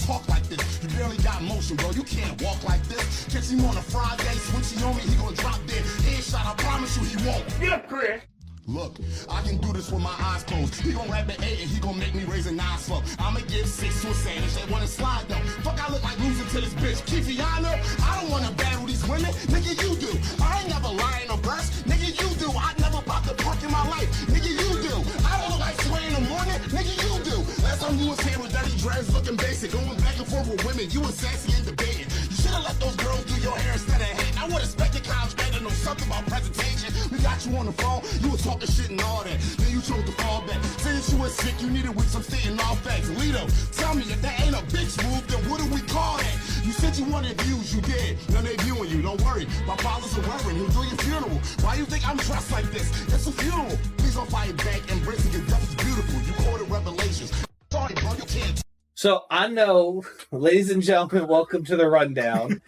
talk like this. You barely got motion, bro. You can't walk like this. Catch him on a Friday, switching on me, he gonna drop dead. Headshot, I promise you he won't. Get up, Chris. Look, I can do this with my eyes closed. He gon' rap at 8 and he gon' make me raise a 9 slow. I'ma give 6 to a sandwich. They wanna slide though. Fuck, I look like losing to this bitch. Kifiana, I don't wanna battle these women. Nigga, you do. I ain't never lying or burst. Nigga, you do. I never popped a perk in my life. Nigga, you do. I don't look like Sway in the morning. Nigga, you do. Last time you was here with dirty dreads looking basic. Going back and forth with women. You was sassy and debating. You should've let those girls do your hair instead of hating. I would've expected college grad to know something about presentation. We got you on the phone. You was talking shit and all that. Then you chose to fall back. Since you was sick, you needed with some sitting all facts. Lito, tell me if that ain't a bitch move, then what do we call that? You said you wanted views, you did. Now they viewing you, don't worry. My father's a reverend, he'll do your funeral. Why you think I'm dressed like this? It's a funeral. Please don't fight back, embracing your death is beautiful. You quoted Revelations. Sorry, bro, you can't. So I know, ladies and gentlemen, welcome to the rundown.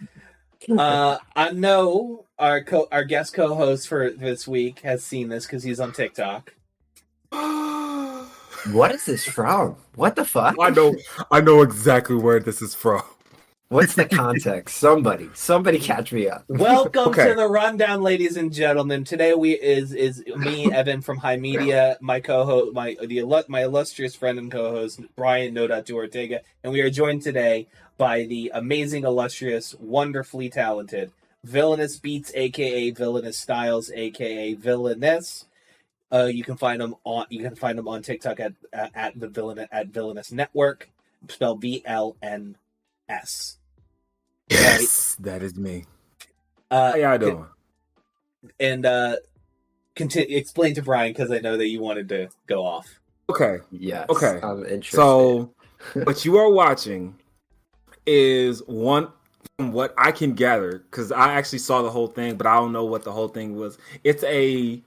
I know our guest co-host for this week has seen this because he's on TikTok. What is this from? What the fuck? I know exactly where this is from. What's the context? Somebody catch me up. Welcome to the rundown, ladies and gentlemen. Today is me, Evan from HIMedia, my co-host, my illustrious friend and co-host Brian No. Ortega, and we are joined today by the amazing, illustrious, wonderfully talented Villainous Beats, aka Villainous Styles, aka Villainous. You can find them on TikTok at Villainous Network, spelled VLNS. Yes, right? That is me. How y'all doing? And explain to Brian, because I know that you wanted to go off. Okay. Yes. Okay. I'm interested. So, what you are watching is one, from what I can gather, because I actually saw the whole thing, but I don't know what the whole thing was. It's a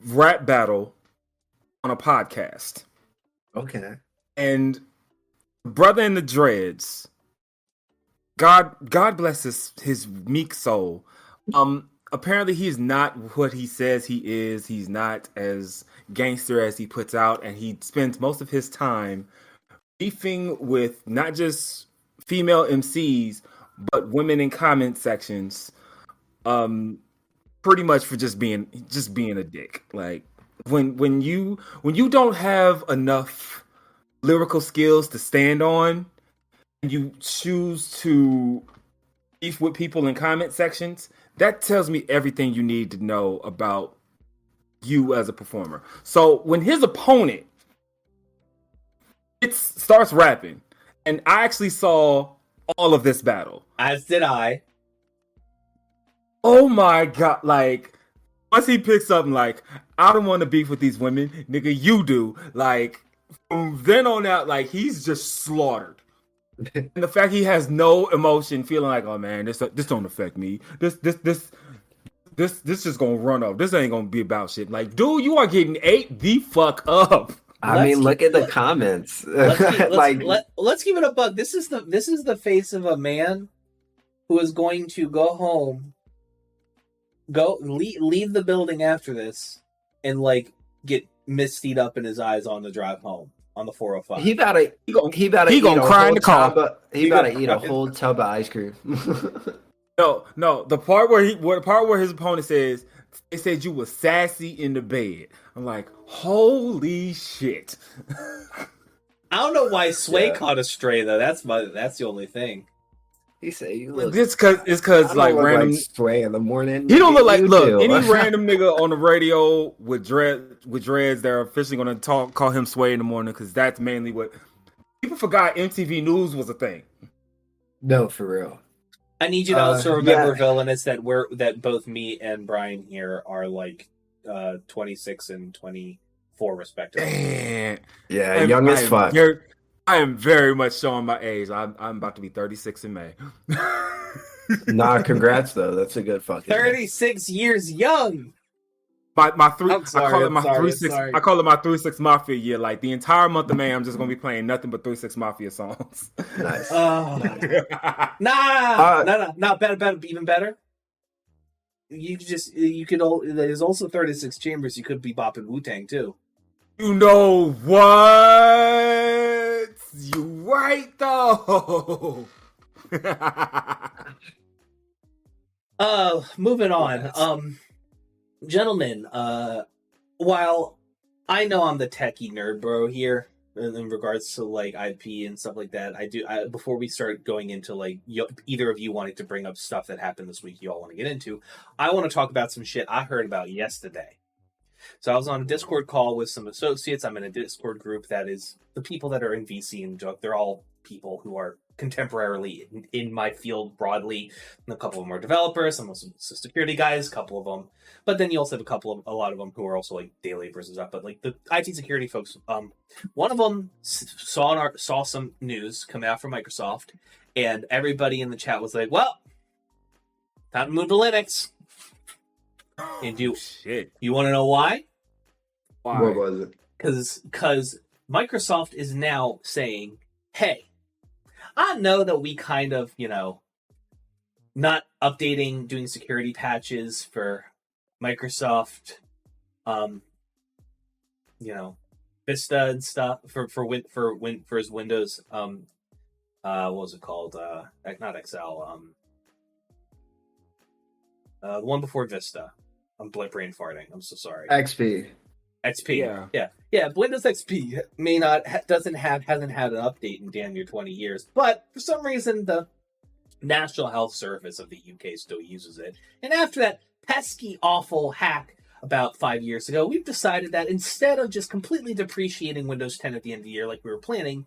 rap battle on a podcast. Okay. And brother in the dreads, God bless his meek soul. Apparently he's not what he says he is. He's not as gangster as he puts out, and he spends most of his time beefing with not just female MCs but women in comment sections. Pretty much for just being a dick. Like when you don't have enough lyrical skills to stand on, and you choose to beef with people in comment sections, that tells me everything you need to know about you as a performer. So when his opponent starts rapping, and I actually saw all of this battle. As did I. Oh my god, like, once he picks up, like, I don't want to beef with these women, nigga, you do. Like, from then on out, like, he's just slaughtered. And the fact he has no emotion, feeling like, oh man, this don't affect me. This just gonna run off. This ain't gonna be about shit. Like, dude, you are getting ate the fuck up. I mean, look at the comments. Let's give it a bug. This is the face of a man who is going to go home, leave the building after this, and like get mistied up in his eyes on the drive home on the 405. He gonna cry in the car. He about to eat a whole tub of ice cream. No. The part where his opponent says, they said you were sassy in the bed. I'm like, holy shit. I don't know why Sway caught a stray though. That's the only thing. He said you look. It's cause like random like Sway in the morning. He don't look like any random nigga on the radio with dreads. They're officially gonna call him Sway in the morning, because that's mainly what people forgot. MTV News was a thing. No, for real. I need you to also remember, Villainous, that both me and Brian here are like 26 and 24 respectively. Yeah, young as fuck. I am very much showing my age. I'm about to be 36 in May. Nah, congrats though. That's a good fucking 36 years young. I call it my 3-6 Mafia year. Like the entire month of May, I'm just gonna be playing nothing but 3-6 Mafia songs. Nice. Nah, better, even better. There's also 36 Chambers. You could be bopping Wu-Tang too. You know what? You right though. Moving on. Gentlemen, while I know I'm the techie nerd bro here in regards to like IP and stuff like that, before we start going into like either of you wanting to bring up stuff that happened this week you all want to get into, I want to talk about some shit I heard about yesterday. So I was on a Discord call with some associates. I'm in a Discord group that is the people that are in VC and they're all people who are contemporarily in my field broadly. And a couple of them are developers, some security guys, a couple of them. But then you also have a lot of them who are also like day laborers and stuff. But like the IT security folks, one of them saw some news come out from Microsoft, and everybody in the chat was like, "Well, time to move to Linux." And you want to know why? Why? What was it? Because Microsoft is now saying, hey, I know that we kind of, not updating, doing security patches for Microsoft, Vista and stuff for his Windows. What was it called? Not Excel. The one before Vista. I'm brain farting. I'm so sorry. XP. Yeah. Windows XP hasn't had an update in damn near 20 years, but for some reason the National Health Service of the UK still uses it. And after that pesky, awful hack about 5 years ago, we've decided that instead of just completely depreciating Windows 10 at the end of the year like we were planning,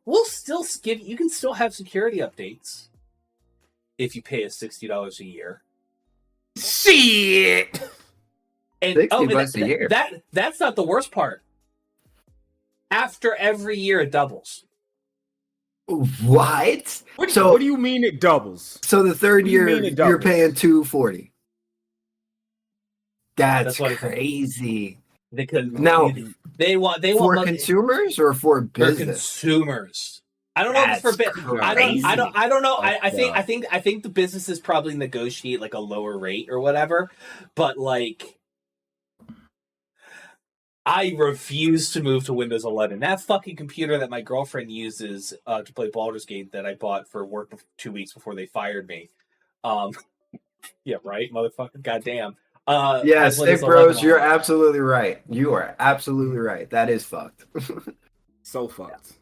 we'll still you can still have security updates if you pay us $60 a year. Shit. And $60 a year. That's not the worst part. After every year, it doubles. What? What do you mean it doubles? So the third year, you're paying $240. That's crazy. Because now they want for money. Consumers or for business? For consumers. I don't know if it's for business. I don't know. I think the businesses probably negotiate like a lower rate or whatever. But like, I refuse to move to Windows 11. That fucking computer that my girlfriend uses to play Baldur's Gate that I bought for work 2 weeks before they fired me. Yeah, right, motherfucker. Goddamn. Yeah, Stick Bros, you're absolutely right. You are absolutely right. That is fucked. So fucked.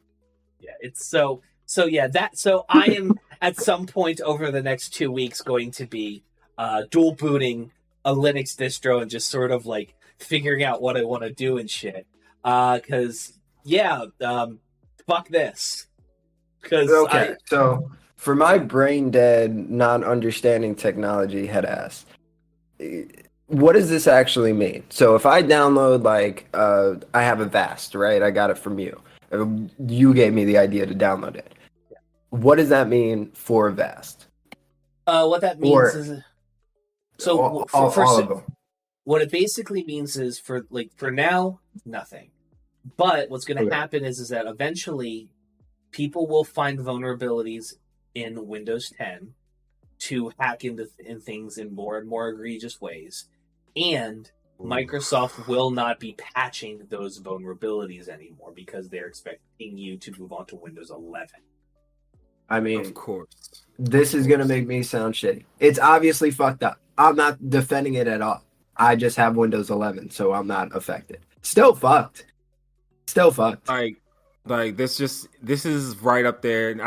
Yeah, it's so I am at some point over the next 2 weeks going to be dual booting a Linux distro and just sort of like figuring out what I want to do and shit. Because fuck this. So for my brain dead, not understanding technology head ass, what does this actually mean? So if I download I have a Vast, right? I got it from you. You gave me the idea to download it. Yeah. What does that mean for Vast? What that means is what it basically means is for now, nothing. But what's going to happen is that eventually people will find vulnerabilities in Windows 10 to hack into things in more and more egregious ways. And Microsoft will not be patching those vulnerabilities anymore because they're expecting you to move on to Windows 11. I mean, of course. This is going to make me sound shitty. It's obviously fucked up. I'm not defending it at all. I just have Windows 11, so I'm not affected. Still fucked. Like this is right up there.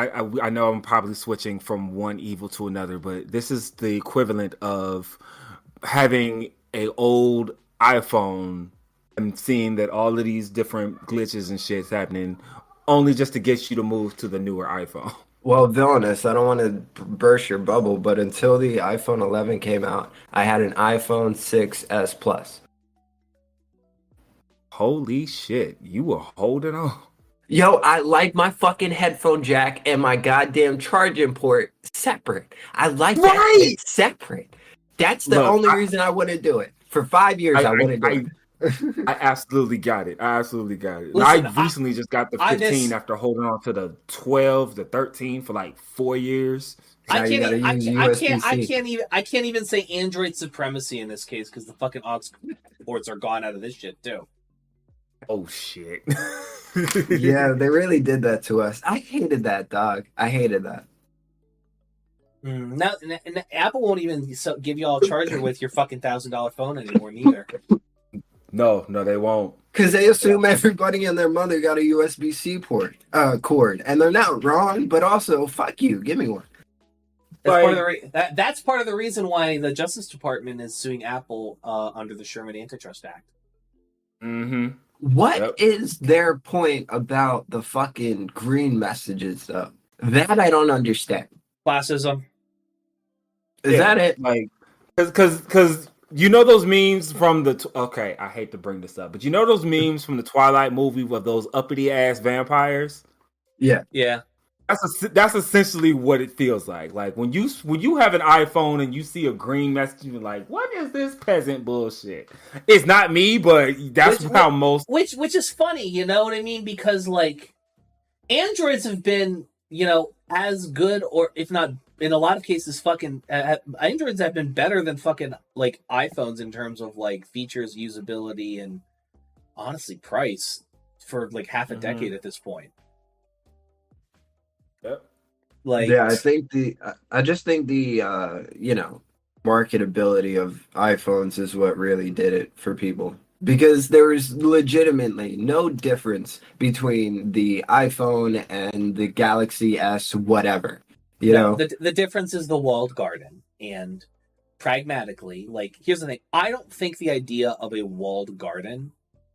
I know I'm probably switching from one evil to another, but this is the equivalent of having a old iPhone and seeing that all of these different glitches and shit's happening only just to get you to move to the newer iPhone. Well, Villainous, I don't want to burst your bubble, but until the iPhone 11 came out, I had an iPhone 6s Plus. Holy shit, you were holding on. Yo, I like my fucking headphone jack and my goddamn charging port separate. I like that it's separate. That's the only reason I wouldn't do it. For 5 years, I wouldn't do it. I absolutely got it. Listen, I recently just got the 15 after holding on to the 12, the 13 for like 4 years. I can't even say Android supremacy in this case because the fucking aux ports are gone out of this shit too. Oh shit. Yeah, they really did that to us. I hated that, dog. I hated that. Now, Apple won't even give you all a charger with your fucking $1,000 phone anymore, neither. No, they won't. Because they assume everybody and their mother got a USB-C cord, and they're not wrong. But also, fuck you, give me one. That's part of the reason why the Justice Department is suing Apple under the Sherman Antitrust Act. Mm-hmm. What is their point about the fucking green messages, though? That I don't understand. Classism. Is that it? Like, because you know those memes from the okay, I hate to bring this up, but you know those memes from the Twilight movie with those uppity ass vampires? Yeah. That's essentially what it feels like. Like when you have an iPhone and you see a green message, you're like, "What is this peasant bullshit?" It's not me, but that's how most. Which is funny, you know what I mean? Because like, Androids have been, as good, or if not, in a lot of cases, fucking Androids have been better than fucking like iPhones in terms of like features, usability, and honestly price for like half a decade at this point. Yep. Like, yeah, I just think the marketability of iPhones is what really did it for people, because there was legitimately no difference between the iPhone and the Galaxy S whatever. You know, the difference is the walled garden. And pragmatically, like, here's the thing: I don't think the idea of a walled garden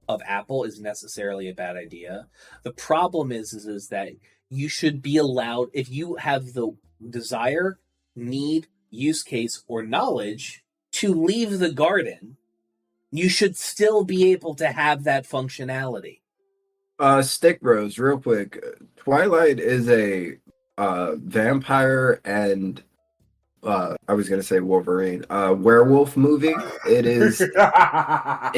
of Apple is necessarily a bad idea. The problem is that you should be allowed, if you have the desire, need, use case, or knowledge to leave the garden, you should still be able to have that functionality. Stick Bros, real quick. Twilight is a vampire and I was gonna say Wolverine, werewolf movie. It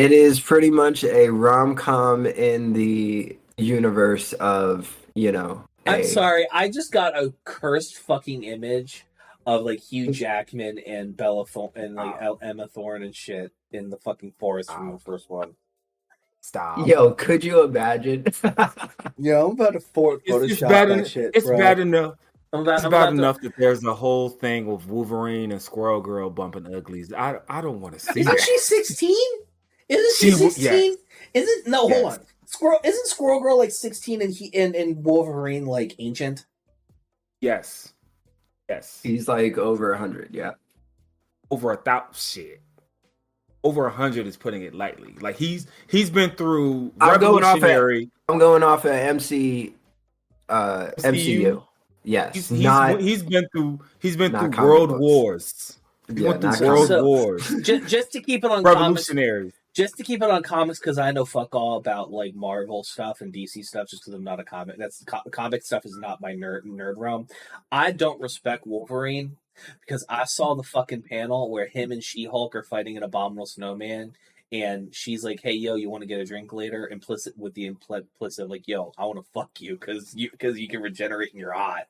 is pretty much a rom-com in the universe of, I'm sorry, I just got a cursed fucking image of like Hugh Jackman and Bella and like Emma Thorne and shit in the fucking forest from the first one. Stop. Yo, could you imagine? Yeah, I'm about to Photoshop that shit. It's bro. bad enough. It's bad enough that there's a whole thing with Wolverine and Squirrel Girl bumping uglies. I don't want to see Isn't that. she 16? Isn't she 16? Yes. Hold on. Isn't Squirrel Girl like 16 and Wolverine like ancient? Yes. He's like over 100, yeah. Over 1,000 shit. Over 100 is putting it lightly. Like he's been through revolutionary. I'm going off of MCU. Yes. He's been through world wars. Wars. Just to keep it on revolutionary. Just to keep it on comics, because I know fuck all about like Marvel stuff and DC stuff, just because I'm not a comic. That's comic stuff is not my nerd realm. I don't respect Wolverine because I saw the fucking panel where him and She-Hulk are fighting an abominable snowman, and she's like, "Hey, yo, you want to get a drink later?" Implicit like, "Yo, I want to fuck you because you can regenerate and you're hot."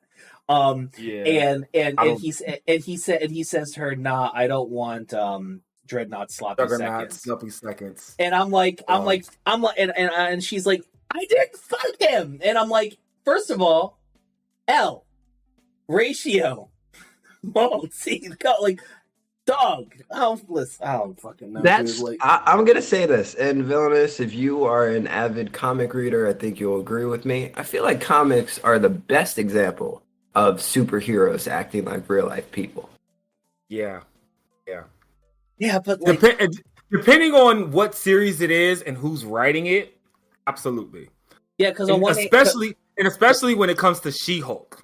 And he says to her, "Nah, I don't want Dreadnought sloppy seconds." And I'm like, and she's like, "I didn't fuck him." And I'm like, first of all, L ratio. Well, see, like, dog. I don't fucking know. That's dude. Like, I'm gonna say this, and Villainous, if you are an avid comic reader, I think you'll agree with me. I feel like comics are the best example of superheroes acting like real life people. Yeah, but like, depending on what series it is and who's writing it, absolutely. Yeah, because especially when it comes to She-Hulk.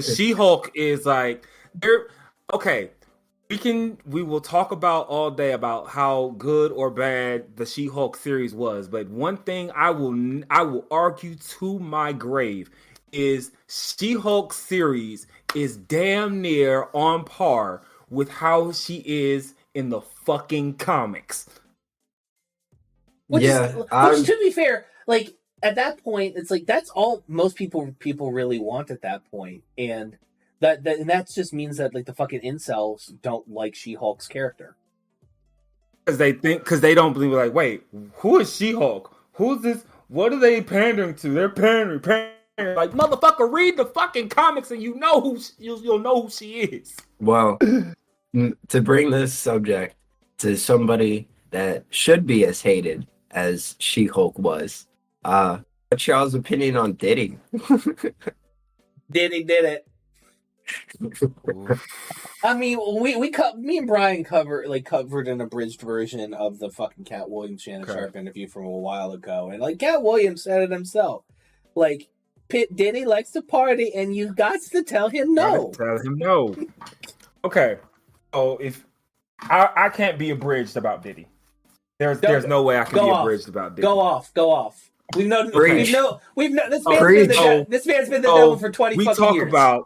She-Hulk is like okay. We will talk about all day about how good or bad the She-Hulk series was, but one thing I will argue to my grave is She-Hulk series is damn near on par with how she is in the fucking comics. Which to be fair, like at that point, it's like that's all most people really want at that point, and that just means that like the fucking incels don't like She-Hulk's character because they don't believe. Like, wait, who is She-Hulk? Who's this? What are they pandering to? They're pandering. Like, motherfucker, read the fucking comics and you'll know who she is. Well, to bring this subject to somebody that should be as hated as She-Hulk was, what's y'all's opinion on Diddy? Diddy did it. I mean, me and Brian covered an abridged version of the fucking Cat Williams Shannon Sharp interview from a while ago, and like Cat Williams said it himself, like Diddy likes to party, and you got to tell him no. Tell him no. Okay, so if I can't be abridged about Diddy, there's no way I can be abridged about Diddy. Go off. We've known this man's been the devil for 20 fucking years.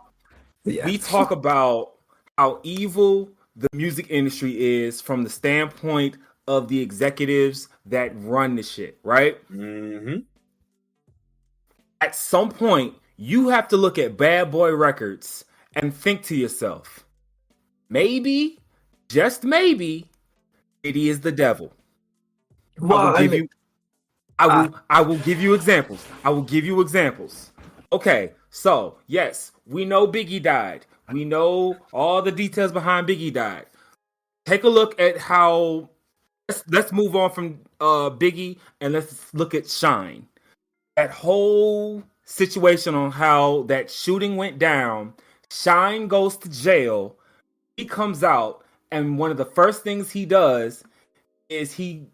We talk about how evil the music industry is from the standpoint of the executives that run the shit, right? Mm-hmm. At some point, you have to look at Bad Boy Records and think to yourself, maybe, just maybe, Diddy is the devil. Well, I will give you examples. Okay, so yes, we know Biggie died. We know all the details behind Biggie died. Take a look at how. Let's move on from Biggie and let's look at Shine. That whole situation on how that shooting went down. Shine goes to jail. He comes out, and one of the first things he does is he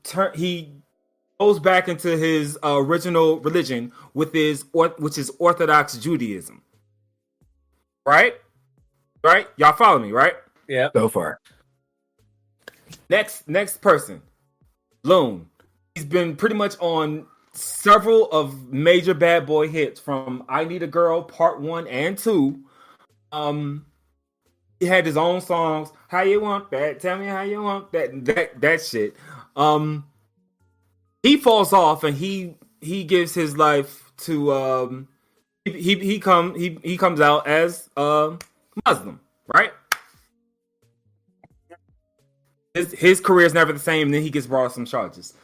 goes back into his original religion, which is Orthodox Judaism. Right? Y'all follow me, right? Yeah. So far. Next person, Loon. He's been pretty much on several of major Bad Boy hits from I Need a Girl Part 1 and 2. He had his own songs. How you want that? Tell me how you want that shit. He falls off and he gives his life to he comes out as Muslim, right? His career is never the same, and then he gets brought up some charges.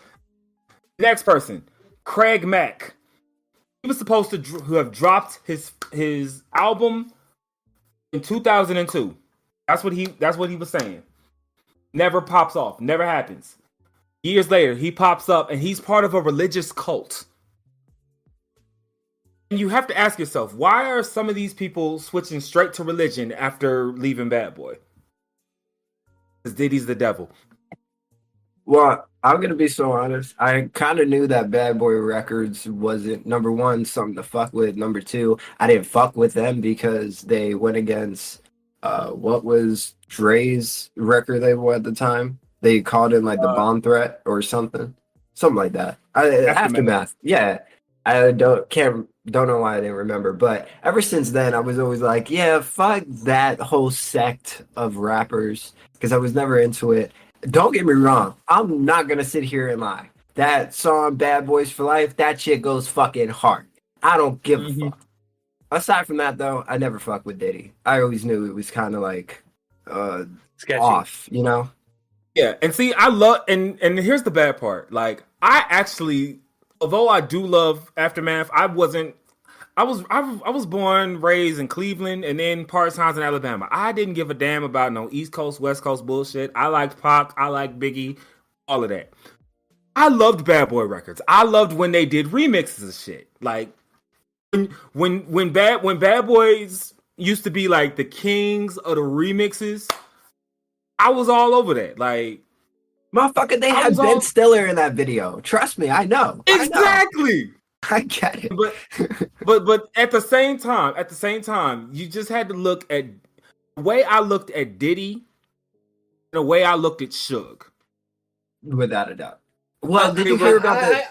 Next person, Craig Mack. He was supposed to have dropped his album in 2002. That's what he was saying. Never pops off. Never happens. Years later, he pops up, and he's part of a religious cult. And you have to ask yourself, why are some of these people switching straight to religion after leaving Bad Boy? Because Diddy's the devil. Well, I'm going to be so honest. I kind of knew that Bad Boy Records wasn't, number one, something to fuck with. Number two, I didn't fuck with them because they went against, what was Dre's record label at the time? They called it like the bomb threat or something. Something like that. Aftermath. Yeah. I don't know why I didn't remember. But ever since then, I was always like, yeah, fuck that whole sect of rappers. Because I was never into it. Don't get me wrong. I'm not going to sit here and lie. That song, Bad Boys for Life, that shit goes fucking hard. I don't give a fuck. Aside from that, though, I never fuck with Diddy. I always knew it was kind of like sketchy. Off, you know? Yeah, and see, I love, and here's the bad part. Like, I actually, although I do love Aftermath, I was born, raised in Cleveland, and then part-time in Alabama. I didn't give a damn about no East Coast, West Coast bullshit. I liked Pac, I liked Biggie, all of that. I loved Bad Boy Records. I loved when they did remixes of shit. Like, when Bad Boys used to be like the kings of the remixes, I was all over that. Like, motherfucker, they had Ben Stiller in that video. Trust me, I know. Exactly. I get it. But at the same time, you just had to look at the way I looked at Diddy, the way I looked at Suge. Without a doubt. Well, did you hear about that?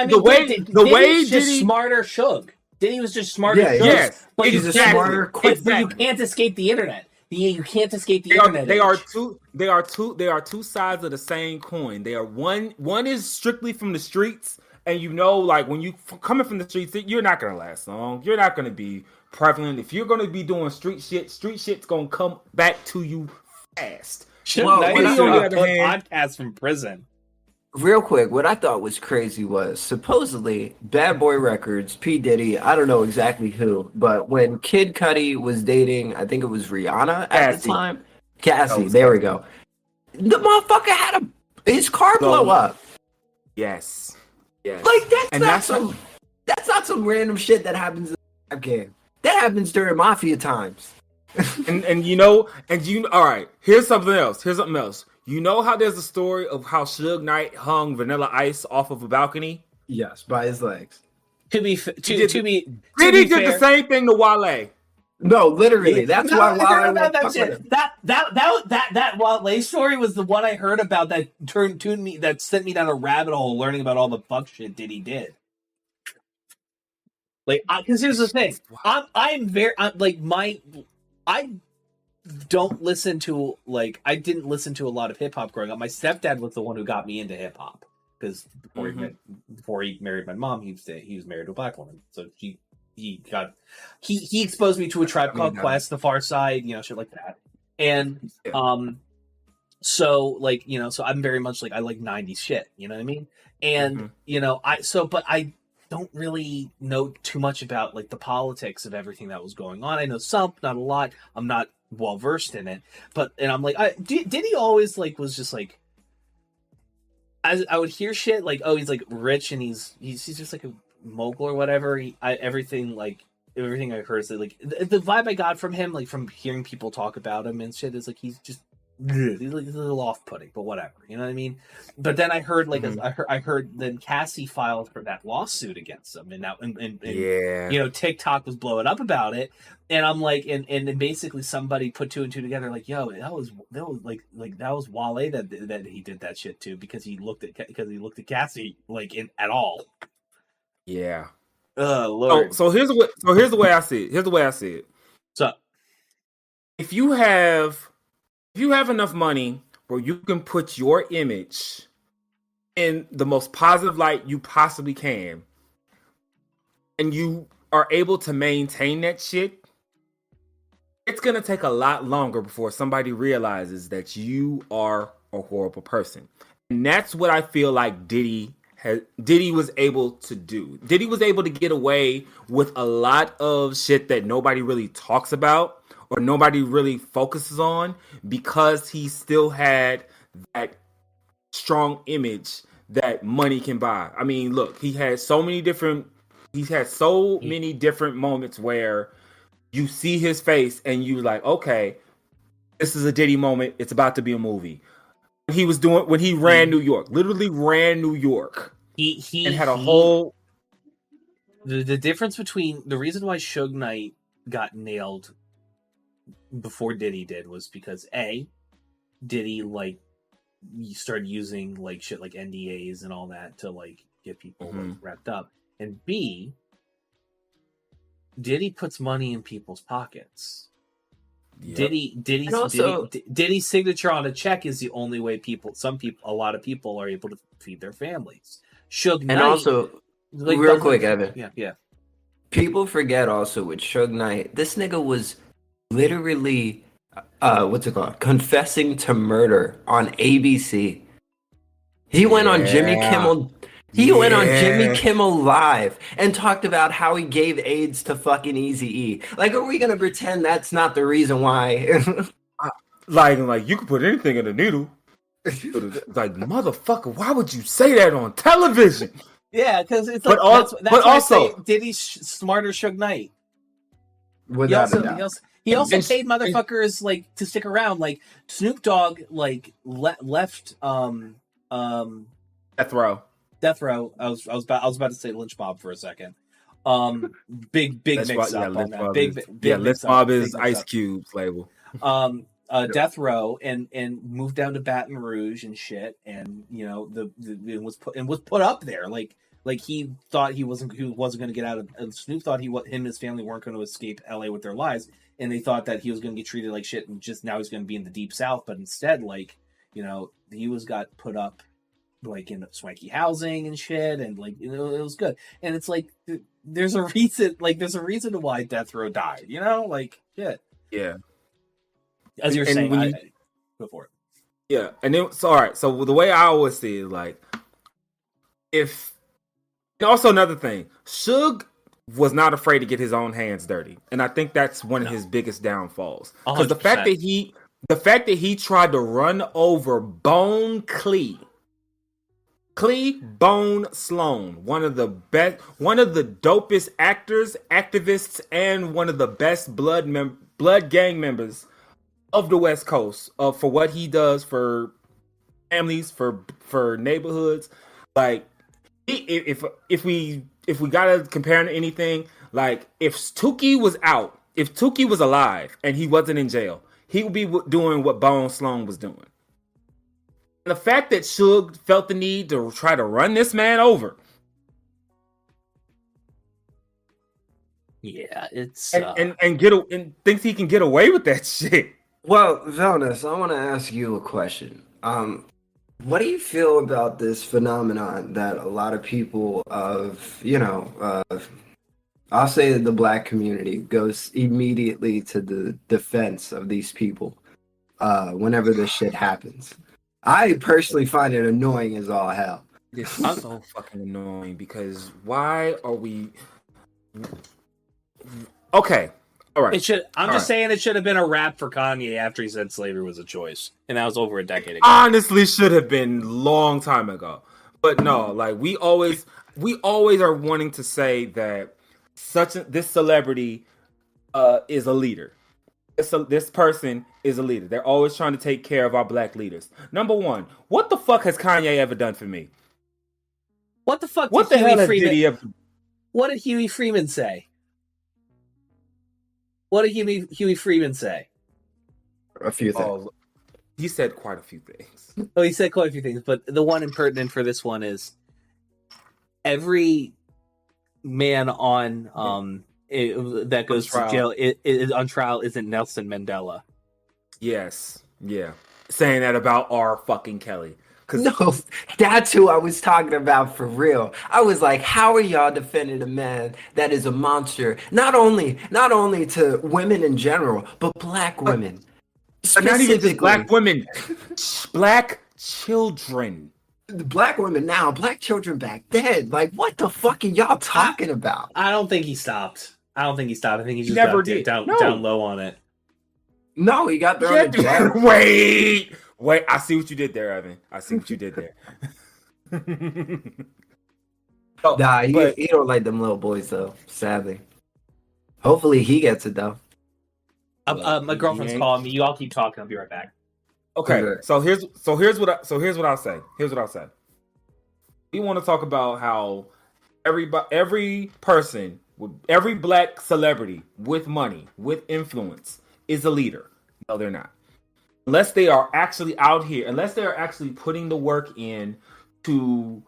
The way Diddy just smarter Suge. Diddy was just smarter. Yeah, yes. But he's a smarter, quick. But you can't escape the internet. You can't escape the internet. They are two sides of the same coin. They are one is strictly from the streets, and you know, like when you coming from the streets, you're not gonna last long. You're not gonna be prevalent. If you're gonna be doing street shit's gonna come back to you fast. Podcasts from prison. Real quick, what I thought was crazy was supposedly Bad Boy Records, P. Diddy, I don't know exactly who, but when Kid Cudi was dating, I think it was Rihanna at the time. Cassie, there we go. The motherfucker had his car blow up. Yes. Yes. Like that's not some random shit that happens in the game. That happens during mafia times. and all right, here's something else. You know how there's a story of how Suge Knight hung Vanilla Ice off of a balcony? Yes, by his legs. Did he did the same thing to Wale? No, literally. That's why Wale that Wale story was the one I heard about that sent me down a rabbit hole learning about all the fuck shit Diddy did. Like, because here's the thing, I don't listen to I didn't listen to a lot of hip hop growing up. My stepdad was the one who got me into hip hop because before he married my mom, he was married to a black woman, so he exposed me to a Tribe Called Quest, The Far Side, shit like that, and so I'm very much I like 90s shit, you know what I mean, and but I don't really know too much about the politics of everything that was going on. I know some, not a lot. I'm not well versed in it, and I'm did he always was just I would hear shit oh, he's rich and he's just a mogul or whatever. Everything I heard is the vibe I got from him, from hearing people talk about him and shit, is he's just he's a little off-putting, but whatever, you know what I mean. But then I heard I heard then Cassie filed for that lawsuit against him, and TikTok was blowing up about it, and I'm and basically somebody put two and two together, yo, that was Wale that he did that shit to because he looked at Cassie at all. Yeah. Oh Lord. So here's the way I see it. So if you have enough money where you can put your image in the most positive light you possibly can, and you are able to maintain that shit, it's going to take a lot longer before somebody realizes that you are a horrible person. And that's what I feel like Diddy was able to do. Diddy was able to get away with a lot of shit that nobody really talks about or nobody really focuses on because he still had that strong image that money can buy. I mean, look, he's had so many different moments where you see his face and you okay, this is a Diddy moment. It's about to be a movie. When he ran New York, literally ran New York. He had a whole. The difference between the reason why Suge Knight got nailed before Diddy did was because Diddy started using shit like NDAs and all that to get people wrapped up, and B, Diddy puts money in people's pockets. Yep. Diddy's signature on a check is the only way a lot of people are able to feed their families. Suge Knight, and also, real quick, Evan. Yeah. People forget also with Suge Knight, this nigga was literally, confessing to murder on ABC. He went on Jimmy Kimmel. He went on Jimmy Kimmel Live and talked about how he gave AIDS to fucking Eazy-E. Are we gonna pretend that's not the reason why? You could put anything in a needle. Motherfucker, why would you say that on television? Yeah, because it's that's also Diddy's smarter Suge Knight. Without a doubt. He also paid motherfuckers to stick around. Snoop Dogg left Death Row. I was about to say Lynch Mob for a second. Big mix up on that. Big Lynch Mob is Ice Cube's label. Death Row and moved down to Baton Rouge and shit, and it was put up there he thought he wasn't going to get out of. Snoop thought him and his family weren't going to escape LA with their lives, and they thought that he was going to get treated like shit and just now he's going to be in the deep south, but instead he got put up in swanky housing and shit, and it was good. And it's there's a reason why Death Row died, shit. Yeah. As you're saying, go for it. Yeah, and then all right. So the way I always see it, if and also another thing, Suge was not afraid to get his own hands dirty, and I think that's one of his biggest downfalls. Because the fact that he tried to run over Bone Clee Bone Sloan, one of the dopest actors, activists, and one of the best blood gang members of the West Coast, for what he does for families, for neighborhoods. Like, if we gotta compare him to anything, like if Tukey was alive and he wasn't in jail, he would be doing what Bone Sloan was doing. And the fact that Suge felt the need to try to run this man over, yeah, it's and thinks he can get away with that shit. Well, Velnus, I want to ask you a question. What do you feel about this phenomenon that a lot of people I'll say that the black community goes immediately to the defense of these people whenever this shit happens? I personally find it annoying as all hell. It's so fucking annoying because why are we... Okay. All right. I'm just saying it should have been a rap for Kanye after he said slavery was a choice, and that was over a decade ago. Honestly, should have been long time ago. But no, like we always are wanting to say that this celebrity is a leader. This person is a leader. They're always trying to take care of our black leaders. Number one, what the fuck has Kanye ever done for me? What the fuck? What the hell did he ever? What did Huey Freeman say? What did Huey Freeman say? A few things. He said quite a few things. Oh, he said quite a few things, but the one impertinent for this one is every man on that goes to jail is on trial isn't Nelson Mandela. Yes, yeah, saying that about our fucking Kelly. No, that's who I was talking about for real. I was like, how are y'all defending a man that is a monster? Not only to women in general, but black women. But not even just black women, black children. Black women now, black children back then. Like, what the fuck are y'all talking about? I don't think he stopped. I think he just never got did. down low on it. No, he got thrown in jail. Wait, I see what you did there, Evan. I see what you did there. Nah, he don't like them little boys though, sadly. Hopefully he gets it though. My girlfriend's calling me. You all keep talking. I'll be right back. Okay, so here's what I'll say. We want to talk about how every person, every black celebrity with money, with influence, is a leader. No, they're not. Unless they are actually out here, unless they are actually putting the work in to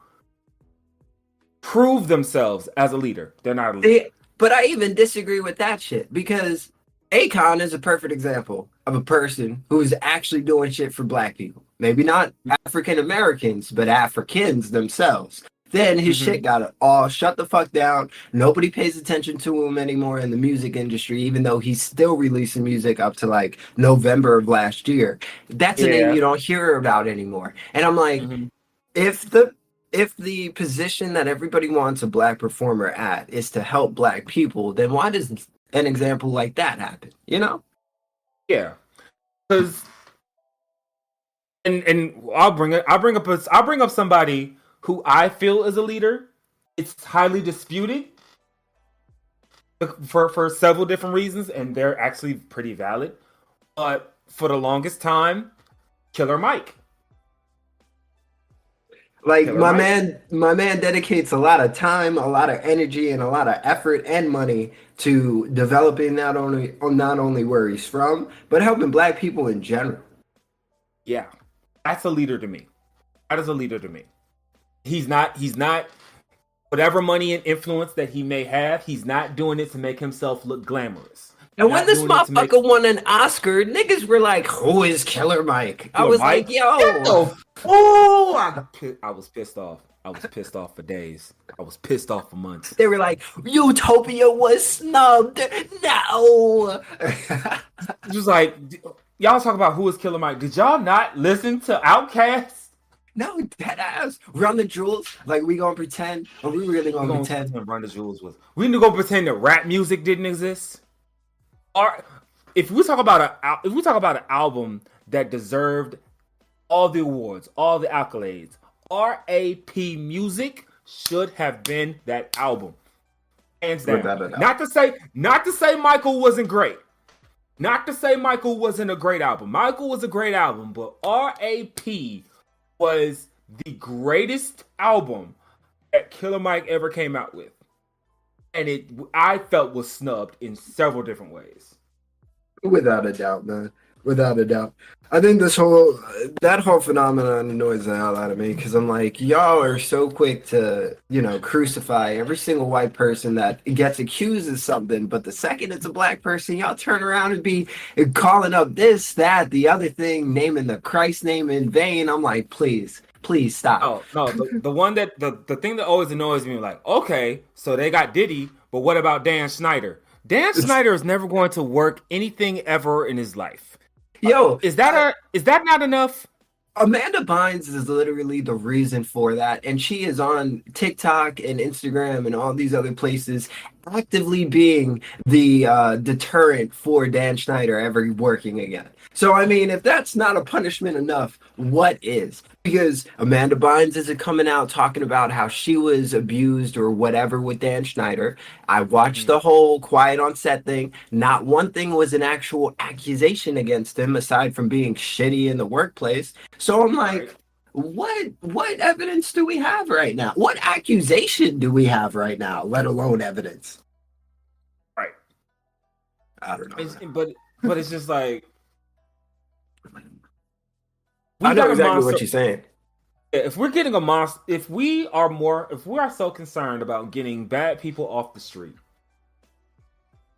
prove themselves as a leader, they're not a leader. But I even disagree with that shit because Akon is a perfect example of a person who is actually doing shit for black people. Maybe not African Americans, but Africans themselves. Then his shit got all shut the fuck down. Nobody pays attention to him anymore in the music industry, even though he's still releasing music up to like November of last year. That's a name you don't hear about anymore. And I'm like, if the position that everybody wants a black performer at is to help black people, then why does an example like that happen? You know? Yeah, because and I'll bring up somebody who I feel is a leader. It's highly disputed for several different reasons, and they're actually pretty valid. But for the longest time, Killer Mike. Like my man dedicates a lot of time, a lot of energy, and a lot of effort and money to developing not only where he's from, but helping black people in general. Yeah, that's a leader to me. That is a leader to me. He's not whatever money and influence that he may have, he's not doing it to make himself look glamorous. And when this motherfucker won an Oscar, niggas were like, who is Killer Mike? I was like, yo. Oh, I was pissed off. I was pissed off for days. I was pissed off for months. They were like, Utopia was snubbed. No. Just like, y'all talk about who is Killer Mike. Did y'all not listen to Outkast? No, dead ass. Run the jewels. Like we gonna pretend, or we really gonna pretend. Run the jewels with. We need to go pretend that rap music didn't exist. Or if we talk about an album that deserved all the awards, all the accolades, RAP music should have been that album. Hands down. Not to say Michael wasn't great. Not to say Michael wasn't a great album. Michael was a great album, but RAP was the greatest album that Killer Mike ever came out with. And I felt was snubbed in several different ways. Without a doubt, man. Without a doubt. I think that whole phenomenon annoys the hell out of me because I'm like, y'all are so quick to, crucify every single white person that gets accused of something. But the second it's a black person, y'all turn around and be calling up this, that, the other thing, naming the Christ name in vain. I'm like, please stop. Oh, no. The thing that always annoys me, like, okay, so they got Diddy, but what about Dan Schneider? Dan Schneider is never going to work anything ever in his life. Yo, is that not enough? Amanda Bynes is literally the reason for that, and she is on TikTok and Instagram and all these other places actively being the deterrent for Dan Schneider ever working again. So, I mean, if that's not a punishment enough, what is? Because Amanda Bynes isn't coming out talking about how she was abused or whatever with Dan Schneider. I watched the whole Quiet on Set thing. Not one thing was an actual accusation against him aside from being shitty in the workplace. So I'm like, what evidence do we have right now? What accusation do we have right now, let alone evidence? Right. I don't know. But it's just like, I know exactly what you're saying. If we're getting a monster, if we are so concerned about getting bad people off the street,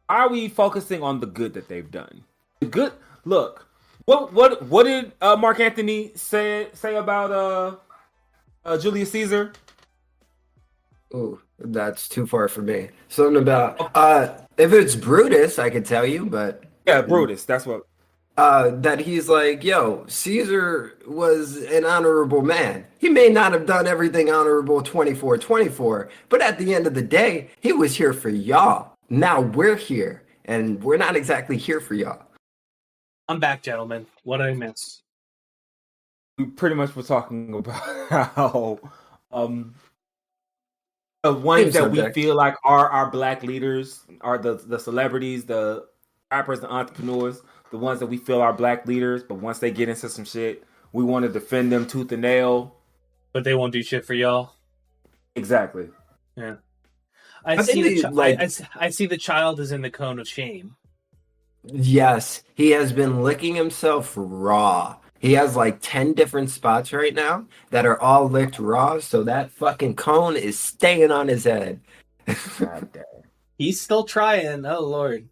are we focusing on the good that they've done? The good. Look, what did Mark Anthony say about Julius Caesar? Oh, that's too far for me. Something about if it's Brutus, I could tell you, but yeah, Brutus. That's what. That he's like, yo, Caesar was an honorable man. He may not have done everything honorable 24/24, but at the end of the day, he was here for y'all. Now we're here, and we're not exactly here for y'all. I'm back, gentlemen. What did I miss? We pretty much were talking about how the ones that we feel like are our black leaders are the celebrities, the rappers, the entrepreneurs. The ones that we feel are black leaders, but once they get into some shit, we want to defend them tooth and nail. But they won't do shit for y'all. Exactly. Yeah. I see the child is in the cone of shame. Yes, he has been licking himself raw. He has like 10 different spots right now that are all licked raw, so that fucking cone is staying on his head. God damn. He's still trying. Oh, Lord.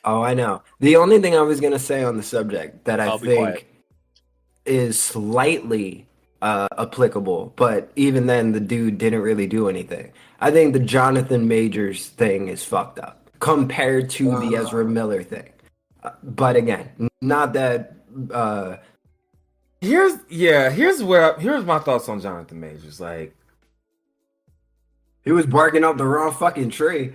Oh, I know. The only thing I was going to say on the subject that I think is slightly applicable, but even then the dude didn't really do anything. I think the Jonathan Majors thing is fucked up compared to the Ezra Miller thing. But again, not that... Here's my thoughts on Jonathan Majors. Like, he was barking up the wrong fucking tree.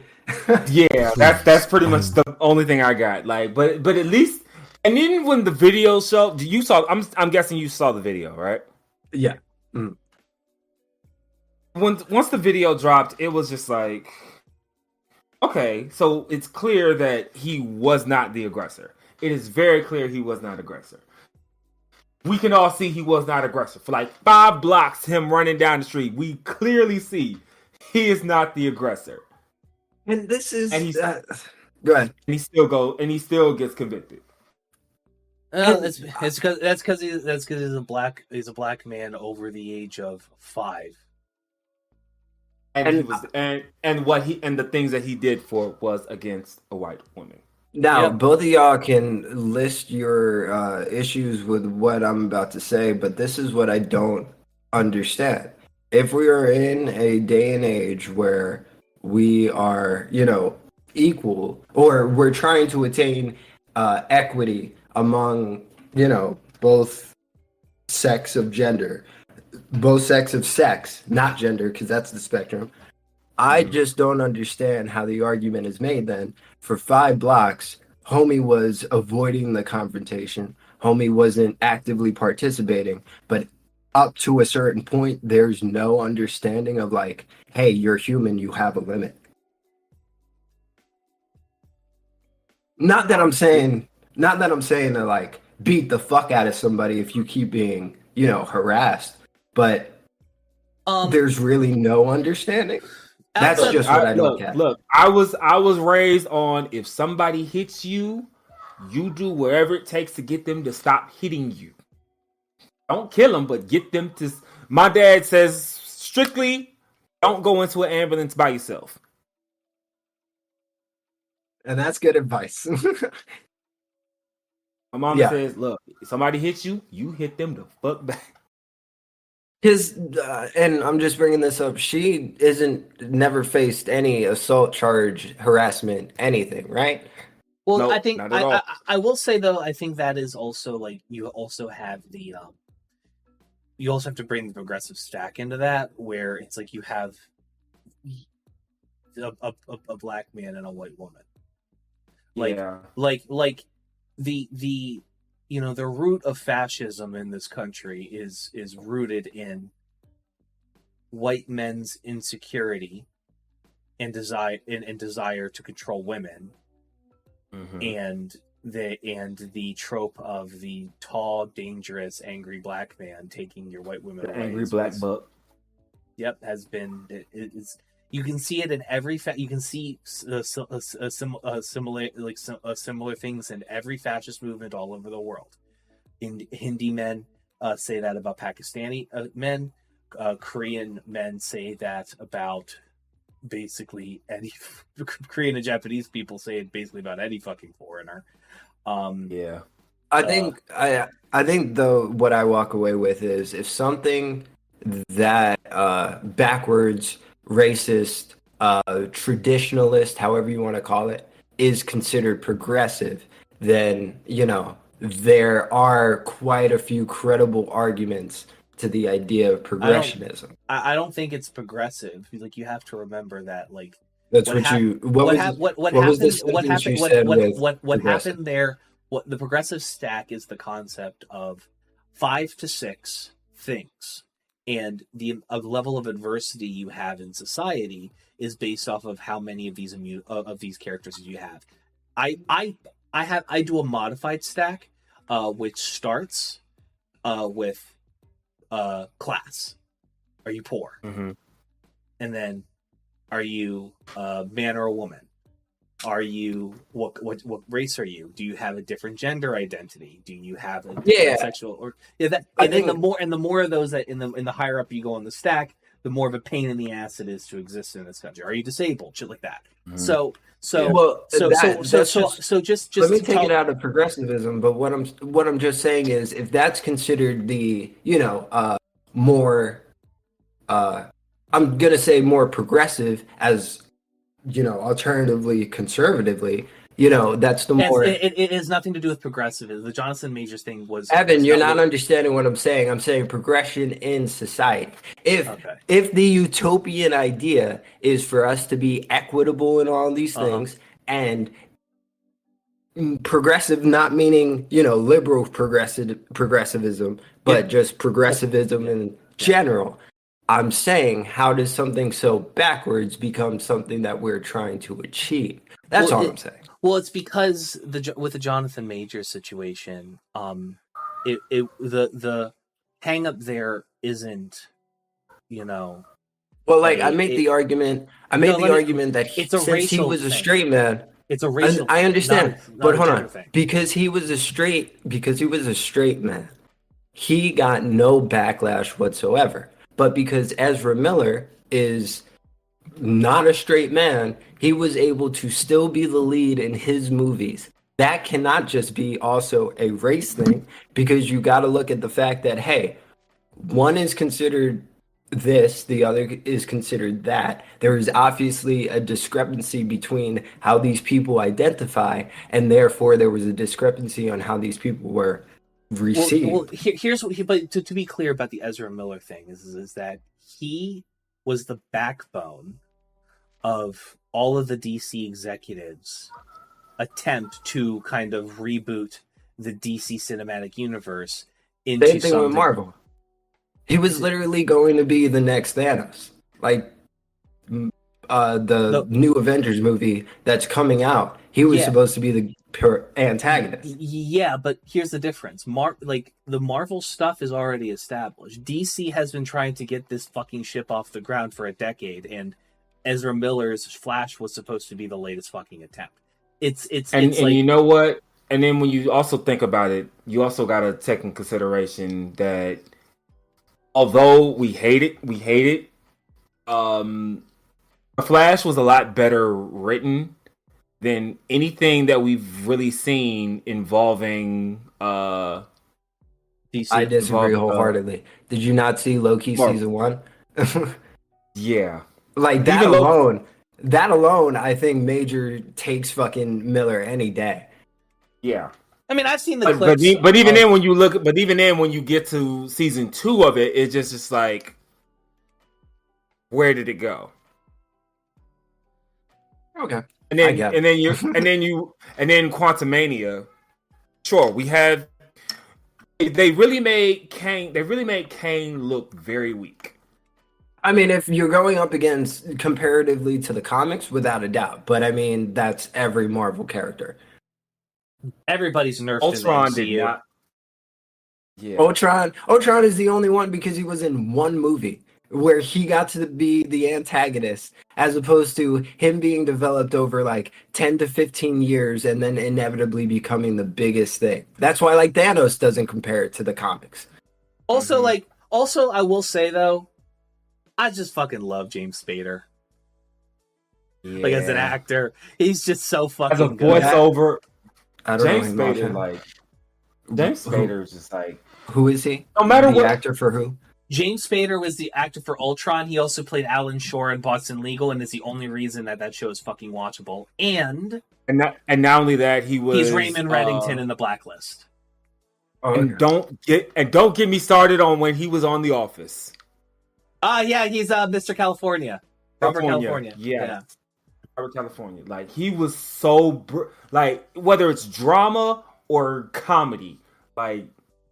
Yeah, that's pretty much the only thing I got. Like, but at least, and even when the video showed, I'm guessing you saw the video, right? Yeah. Mm. Once the video dropped, it was just like, okay, so it's clear that he was not the aggressor. It is very clear he was not aggressor. We can all see he was not aggressor. For like 5 blocks, him running down the street, we clearly see he is not the aggressor. And this is go ahead. And he still gets convicted. That's because he's a black man over the age of 5. And the things that he did for was against a white woman. Now, both of y'all can list your issues with what I'm about to say, but this is what I don't understand. If we are in a day and age where we are, equal, or we're trying to attain equity among, both sex of gender, both sex of sex, not gender, because that's the spectrum. I just don't understand how the argument is made then. For 5 blocks, homie was avoiding the confrontation. Homie wasn't actively participating, but up to a certain point, there's no understanding of like, hey, you're human, you have a limit. Not that I'm saying to like beat the fuck out of somebody if you keep being, harassed, but there's really no understanding. That's just what I look at. Look, I was raised on if somebody hits you, you do whatever it takes to get them to stop hitting you. Don't kill them, but get them to. My dad says strictly, don't go into an ambulance by yourself. And that's good advice. My mom says, look, if somebody hits you, you hit them the fuck back. Because, and I'm just bringing this up, she never faced any assault charge, harassment, anything, right? Well, Nope, I think not at all. I will say though, I think that is also like you also have the you also have to bring the progressive stack into that, where it's like you have a black man and a white woman. Like the the root of fascism in this country is rooted in white men's insecurity and desire to control women, and the trope of the tall, dangerous, angry black man taking your white women away. Angry black buck. Yep, has been it's. You can see it in every. You can see similar things in every fascist movement all over the world. Hindi men say that about Pakistani men. Korean men say that about basically any. Korean and Japanese people say it basically about any fucking foreigner. I think though what I walk away with is if something that backwards, racist, traditionalist, however you want to call it, is considered progressive, then there are quite a few credible arguments to the idea of progressionism. I don't think it's progressive. Like, you have to remember that, like, that's what happened there. What the progressive stack is the concept of 5 to 6 things, and the level of adversity you have in society is based off of how many of these characters you have. I do a modified stack, which starts with class. Are you poor? And then, are you a man or a woman? Are you what race are you? Do you have a different gender identity? Do you have a different sexual or the more of those that in the higher up you go on the stack, the more of a pain in the ass it is to exist in this country. Are you disabled? Shit like that. So let me take it out of progressivism. But what I'm just saying is, if that's considered the more I'm gonna say more progressive as alternatively conservatively, that's the more. It has nothing to do with progressivism. The Jonathan Majors thing was. Evan, you're not understanding what I'm saying. I'm saying progression in society. If the utopian idea is for us to be equitable in all these things, and progressive not meaning liberal progressivism, but just progressivism in general. I'm saying, how does something so backwards become something that we're trying to achieve? That's all I'm saying. Well, it's because with the Jonathan Majors situation, the hang up there isn't, Well, like I made the argument that since he was a straight man, it's a racial. I understand, but hold on, thing. because he was a straight man, he got no backlash whatsoever. But because Ezra Miller is not a straight man, he was able to still be the lead in his movies. That cannot just be also a race thing, because you got to look at the fact that, hey, one is considered this, the other is considered that. There is obviously a discrepancy between how these people identify, and therefore there was a discrepancy on how these people were received. Well, here's what but to be clear about the Ezra Miller thing is that he was the backbone of all of the DC executives' attempt to kind of reboot the DC cinematic universe into Same thing something. with Marvel. He was literally going to be the next Thanos. Like the new Avengers movie that's coming out, he was supposed to be the pure antagonist. Yeah, but here's the difference. The Marvel stuff is already established. DC has been trying to get this fucking ship off the ground for a decade, and Ezra Miller's Flash was supposed to be the latest fucking attempt. It's like, you know what? And then when you also think about it, you also got to take in consideration that although we hate it. Flash was a lot better written than anything that we've really seen involving DC. I disagree wholeheartedly. Did you not see Loki season 1? Yeah. Like that alone, I think Major takes fucking Miller any day. Yeah. I mean, I've seen the clips. But even then, when you get to season 2 of it, it's just like, where did it go? Okay. And then Quantumania. Sure, we had. They really made Kane look very weak. I mean, if you're going up against comparatively to the comics, without a doubt. But I mean, that's every Marvel character. Everybody's nerfed. Ultron in the MCU. did not. Yeah. Ultron is the only one because he was in one movie where he got to be the antagonist, as opposed to him being developed over like 10 to 15 years and then inevitably becoming the biggest thing. That's why like Thanos doesn't compare it to the comics. Also, I will say though, I just fucking love James Spader. Yeah. Like as an actor, he's just so fucking as a good. voiceover. James Spader is just like, who is he? No matter the what actor for who? James Spader was the actor for Ultron. He also played Alan Shore in Boston Legal, and is the only reason that show is fucking watchable. And not only that, he's Raymond Reddington in The Blacklist. And don't get me started on when he was on The Office. Yeah, he's Mr. California. Robert California. Yeah. Robert California. Like he was so like whether it's drama or comedy, like.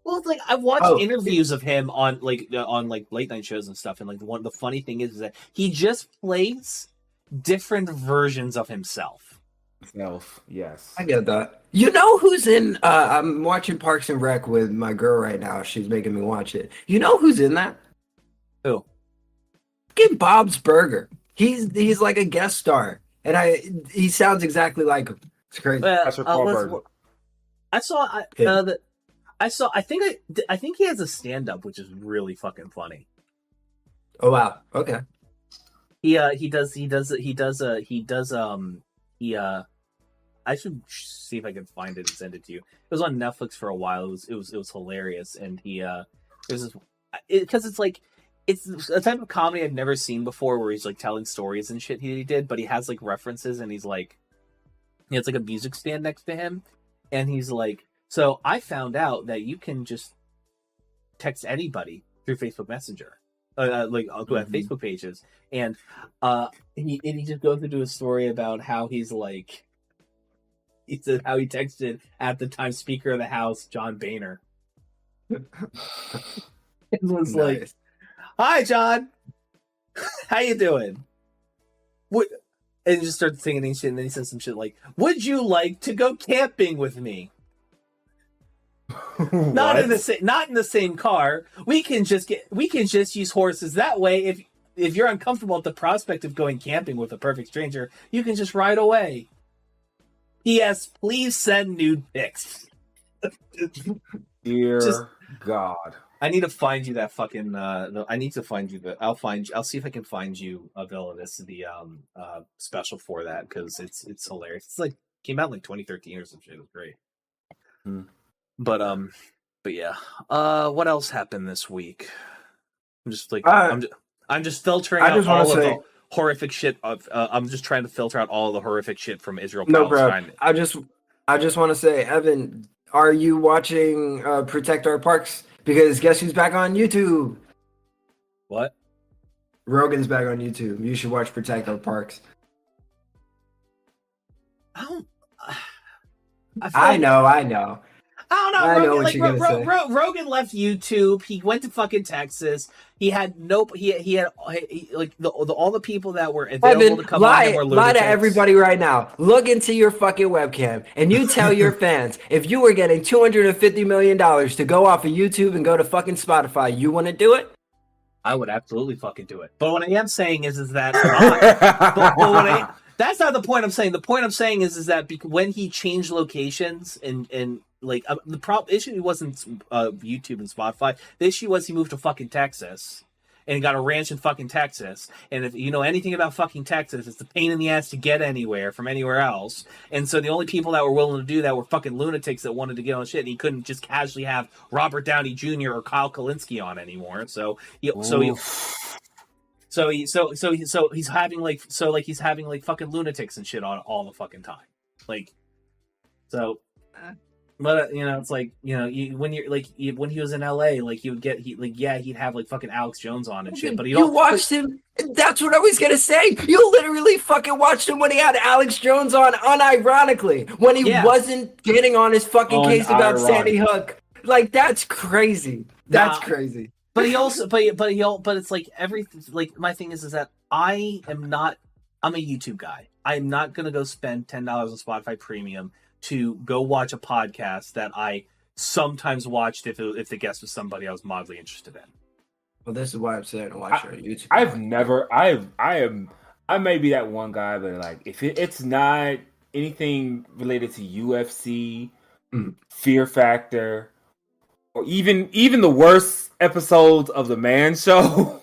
Well, it's like I've watched interviews of him on late night shows and stuff, and like the funny thing is that he just plays different versions of himself. Yes, I get that. You know who's in? I'm watching Parks and Rec with my girl right now. She's making me watch it. You know who's in that? Who? Get Bob's Burger. He's like a guest star, and he sounds exactly like him. It's crazy. I think he has a stand-up, which is really fucking funny. Oh wow! Okay. I should see if I can find it and send it to you. It was on Netflix for a while. It was hilarious, and because it's a type of comedy I've never seen before, where he's like telling stories and shit he did, but he has like references, and he has like a music stand next to him, and he's like. So I found out that you can just text anybody through Facebook Messenger, who have Facebook pages, and he just goes into a story about how he texted at the time Speaker of the House John Boehner. It was like, "Hi, John, how you doing?" And he just started singing and shit, and then he said some shit like, "Would you like to go camping with me?" Not in the same car. We can just use horses. That way, if you're uncomfortable at the prospect of going camping with a perfect stranger, you can just ride away. P.S. Please send nude pics. Dear God, I need to find you that fucking. I need to find you that. I'll see if I can find you a Villainous the special for that, because it's hilarious. It's like came out in like 2013 or some shit. It was great. But yeah. What else happened this week? I'm just like I'm just filtering out all of the horrific shit of. I'm just trying to filter out all the horrific shit from Israel. No, bro. I just want to say, Evan, are you watching Protect Our Parks? Because guess who's back on YouTube? What? Rogan's back on YouTube. You should watch Protect Our Parks. I don't. I know. I don't know. I know what you're gonna say. Rogan left YouTube. He went to fucking Texas. He had no. He had like all the people that were available to come on him were lunatics. Lie to everybody right now. Look into your fucking webcam and you tell your fans if you were getting $250 million to go off of YouTube and go to fucking Spotify, you want to do it? I would absolutely fucking do it. But what I am saying is that that's not the point I'm saying. The point I'm saying is that when he changed locations and like the issue wasn't YouTube and Spotify. The issue was he moved to fucking Texas and got a ranch in fucking Texas. And if you know anything about fucking Texas, it's a pain in the ass to get anywhere from anywhere else. And so the only people that were willing to do that were fucking lunatics that wanted to get on shit. And he couldn't just casually have Robert Downey Jr. or Kyle Kalinske on anymore. He's having like fucking lunatics and shit on all the fucking time. Like, so. But you know, it's like, you know, when he was in LA, like he'd have like fucking Alex Jones on and shit. But you watched him. That's what I was gonna say. You literally fucking watched him when he had Alex Jones on, unironically, when he wasn't getting on his fucking case about Sandy Hook. Like, that's crazy. That's crazy. But he also, but it's like everything. Like, my thing is that I'm a YouTube guy. I'm not gonna go spend $10 on Spotify Premium to go watch a podcast that I sometimes watched if the guest was somebody I was mildly interested in. Well, this is why I'm saying to watch your YouTube. I may be that one guy, but like if it's not anything related to UFC, Fear Factor, or even the worst episodes of The Man Show,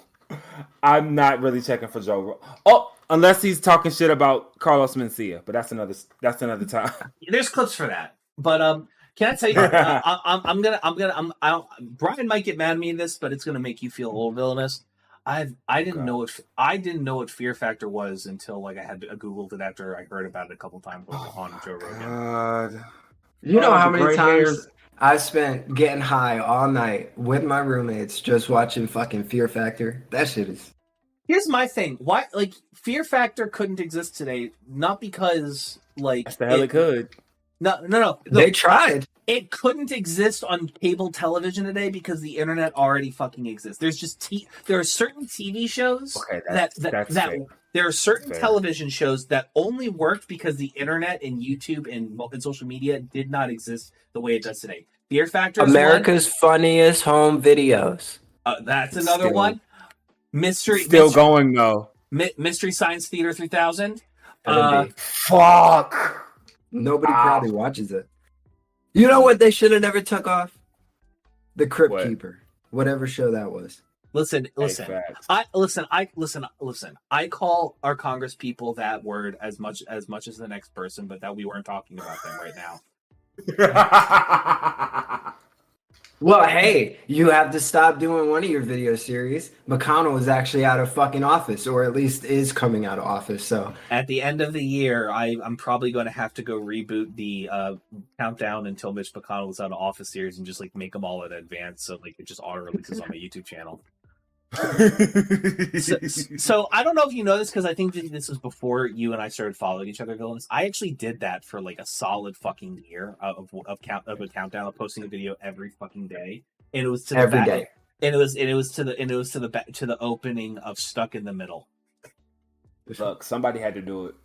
I'm not really checking for Joe Rogan. Oh, unless he's talking shit about Carlos Mencia, but that's another time. There's clips for that, but can I tell you? Brian might get mad at me in this, but it's gonna make you feel a little villainous. I didn't know what Fear Factor was until like I googled it after I heard about it a couple times on Joe Rogan. God. You know how many times I spent getting high all night with my roommates just watching fucking Fear Factor? That shit is. Here's my thing. Why, like, Fear Factor couldn't exist today, not because, like... That's the hell it could. No. They tried. It couldn't exist on cable television today because the internet already fucking exists. There's just... there are certain TV shows there are certain television shows that only worked because the internet and YouTube and social media did not exist the way it does today. Fear Factor is America's funniest home videos. That's another one. Going though. Mystery Science Theater 3000. Fuck. Nobody probably watches it. You know what they should have never took off? The Crypt Keeper, whatever show that was. Listen. I call our Congress people that word as much as the next person, but that we weren't talking about them right now. Well, hey, you have to stop doing one of your video series. McConnell is actually out of fucking office, or at least is coming out of office. So at the end of the year, I'm probably going to have to go reboot the countdown until Mitch McConnell is out of office series and just like make them all in advance, so like it just auto releases on my YouTube channel. So I don't know if you know this because I think this was before you and I started following each other, villains. I actually did that for like a solid fucking year of a countdown, of posting a video every fucking day, and it was to every day, and it was to the opening of Stuck in the Middle. Look, somebody had to do it.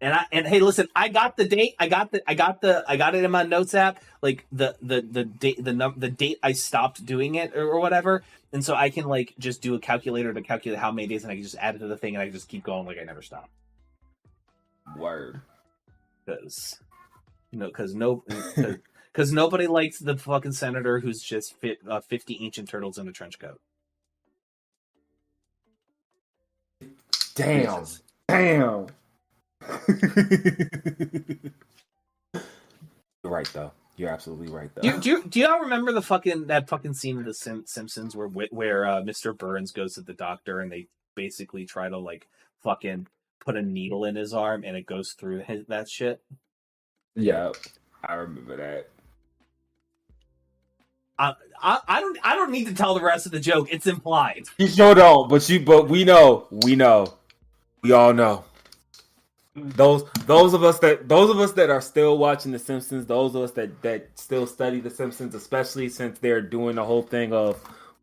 And hey, listen, I got the date. I got it in my notes app, like the date I stopped doing it or whatever. And so I can like just do a calculator to calculate how many days, and I can just add it to the thing, and I can just keep going like I never stopped. Word. Because nobody likes the fucking senator who's just 50 ancient turtles in a trench coat. Damn. You're right though. You're absolutely right though. Do y'all remember that fucking scene of the Simpsons where Mr. Burns goes to the doctor and they basically try to like fucking put a needle in his arm and it goes through that shit? Yeah, I remember that. I don't need to tell the rest of the joke. It's implied. You sure don't, but we know. We all know. Those of us that are still watching The Simpsons, those of us that still study The Simpsons, especially since they're doing the whole thing of,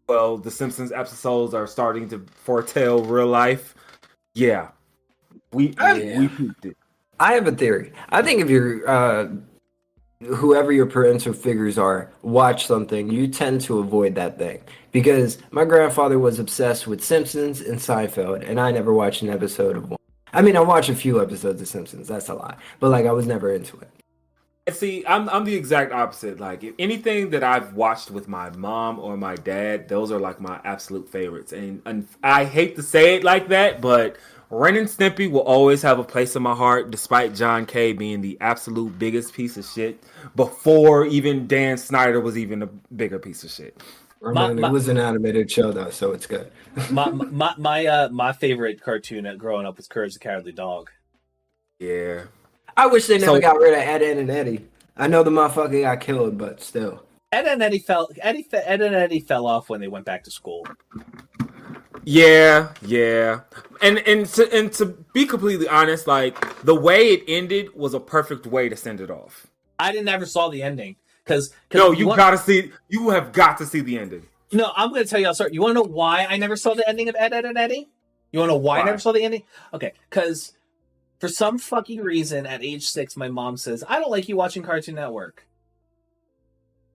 well, The Simpsons episodes are starting to foretell real life. Yeah, we peeped it. I have a theory. I think if you're whoever your parental figures are, watch something, you tend to avoid that thing. Because my grandfather was obsessed with Simpsons and Seinfeld, and I never watched an episode of one. I mean, I watched a few episodes of Simpsons. That's a lie, but like I was never into it. See, I'm the exact opposite. Like, if anything that I've watched with my mom or my dad, those are like my absolute favorites. And I hate to say it like that, but Ren and Stimpy will always have a place in my heart, despite John Kay being the absolute biggest piece of shit before even Dan Snyder was even a bigger piece of shit. It was an animated show though, so it's good. my favorite cartoon growing up was Courage the Cowardly Dog. Yeah. I wish they never got rid of Ed, Ed and Eddie. I know the motherfucker got killed, but still. Ed and Eddie fell off when they went back to school. Yeah. And to be completely honest, like, the way it ended was a perfect way to send it off. I never saw the ending. You have got to see the ending. No, I'm going to tell you. You want to know why I never saw the ending of Ed, Ed, and Eddie? You want to know why I never saw the ending? Okay, because for some fucking reason, at age 6, my mom says, I don't like you watching Cartoon Network.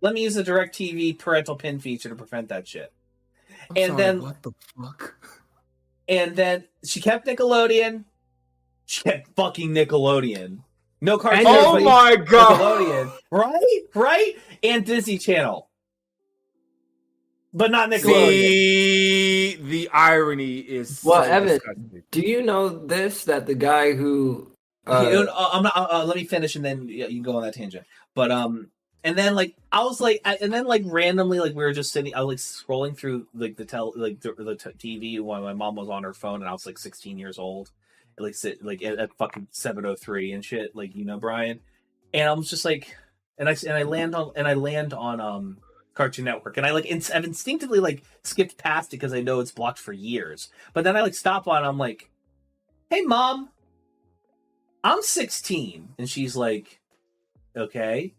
Let me use the DirecTV parental pin feature to prevent that shit. Then what the fuck? And then she kept Nickelodeon. She kept fucking Nickelodeon. No cartoon. Oh my god! Nickelodeon, right, and Disney Channel, but not Nickelodeon. See, the irony is. Well, so Evan, disgusting. do you know this? That the guy who I'm not. Let me finish, and then you can go on that tangent. But and then like I was like, and then like randomly, like we were just sitting. I was like scrolling through like the TV while my mom was on her phone, and I was like 16 years old. Like sit like at fucking 7:03 and shit, like, you know, Brian, and I was just like, and I land on Cartoon Network, and I've instinctively like skipped past it because I know it's blocked for years, but then I like stop on, I'm like, hey mom, I'm 16, and she's like, okay,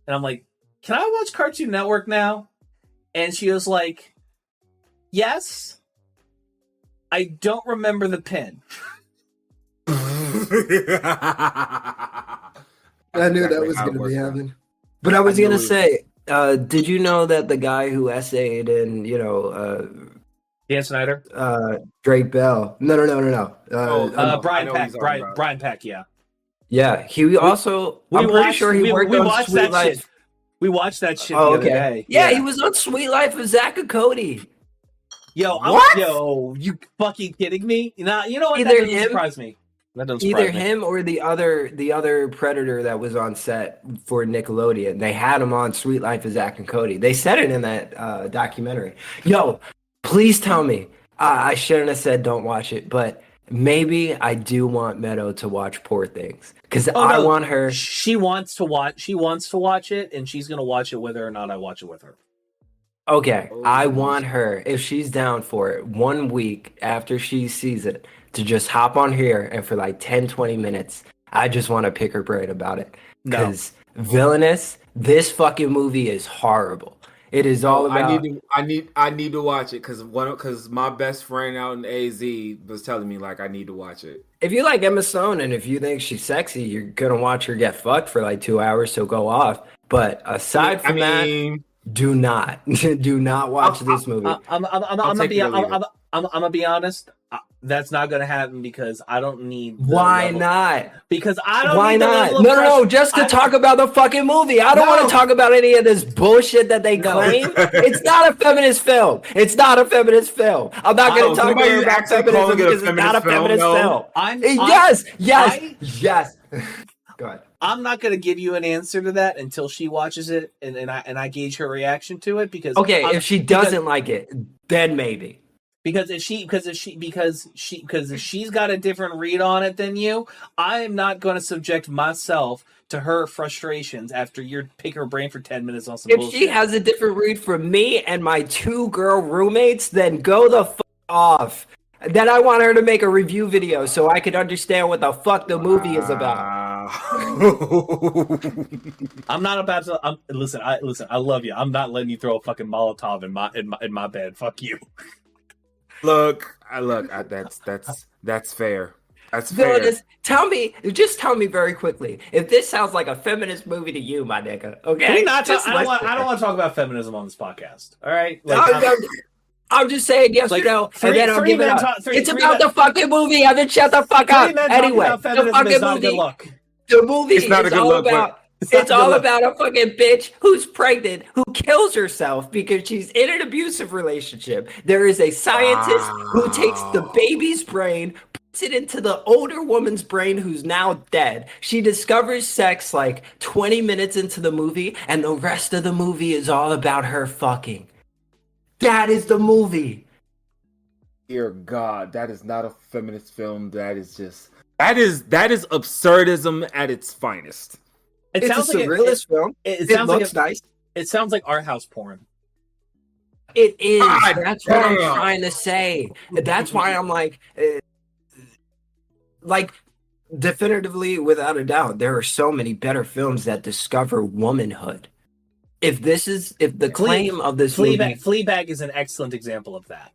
and I'm like, can I watch Cartoon Network now? And she was like, yes, I don't remember the pin. I knew that was going to be happening. But I was going to say, did you know that the guy who essayed in, Dan Snyder? Drake Bell. No. Brian Peck, yeah. Yeah, he also, I'm pretty sure he worked on Sweet Life. Shit. We watched that shit the other day. Yeah, he was on Sweet Life with Zach and Cody. Yo, you fucking kidding me? You know what? Either that doesn't him, surprise me. That doesn't either surprise me. him or the other Predator that was on set for Nickelodeon. They had him on Sweet Life of Zach and Cody. They said it in that documentary. Yo, please tell me. I shouldn't have said don't watch it, but maybe I do want Meadow to watch Poor Things because I want her. She wants to watch it, and she's gonna watch it whether or not I watch it with her. Okay, I want her, if she's down for it, 1 week after she sees it, to just hop on here and for like 10, 20 minutes, I just want to pick her brain about it. Because Villainous, this fucking movie is horrible. It is all about... I need to watch it because my best friend out in AZ was telling me like I need to watch it. If you like Emma Stone and if you think she's sexy, you're going to watch her get fucked for like 2 hours, so go off. But aside from that... Do not watch this movie. I'm gonna be honest. That's not gonna happen because I don't need. Why not? Because I don't. Why need not? No. Just to talk about the fucking movie. I don't want to talk about any of this bullshit that they claim. It's not a feminist film. I'm not going to talk about feminism because it's not a feminist film. Yes. Go ahead. I'm not going to give you an answer to that until she watches it and I gauge her reaction to it because if she doesn't like it, then maybe. Because if she's got a different read on it than you, I am not going to subject myself to her frustrations after you're picking her brain for 10 minutes on some If bullshit. she has a different read from me and my 2 girl roommates, then go the fuck off. Then I want her to make a review video so I can understand what the fuck the movie is about. I'm not about to. Listen. I love you. I'm not letting you throw a fucking Molotov in my bed. Fuck you. Look. That's fair. That's So fair. just tell me very quickly if this sounds like a feminist movie to you, my nigga. Okay, Can we not Just I don't listen. want to talk about feminism on this podcast. All right. Like, I'm just saying yes or no, and then I'll give it up. It's about the fucking movie. Evan, shut the fuck up. Anyway, the fucking movie. The movie It's not a is good all look, about. but not It's a good all look. about a fucking bitch who's pregnant, who kills herself because she's in an abusive relationship. There is a scientist who takes the baby's brain, puts it into the older woman's brain who's now dead. She discovers sex like 20 minutes into the movie, and the rest of the movie is all about her fucking. That is the movie. Dear God, that is not a feminist film. That is absurdism at its finest. It It's sounds a like surrealist film. It It sounds like looks nice. It sounds like art house porn. It is. God That's what I'm damn. trying to say. That's why I'm like, definitively, without a doubt, there are so many better films that discover womanhood. If the claim of this movie, Fleabag is an excellent example of that.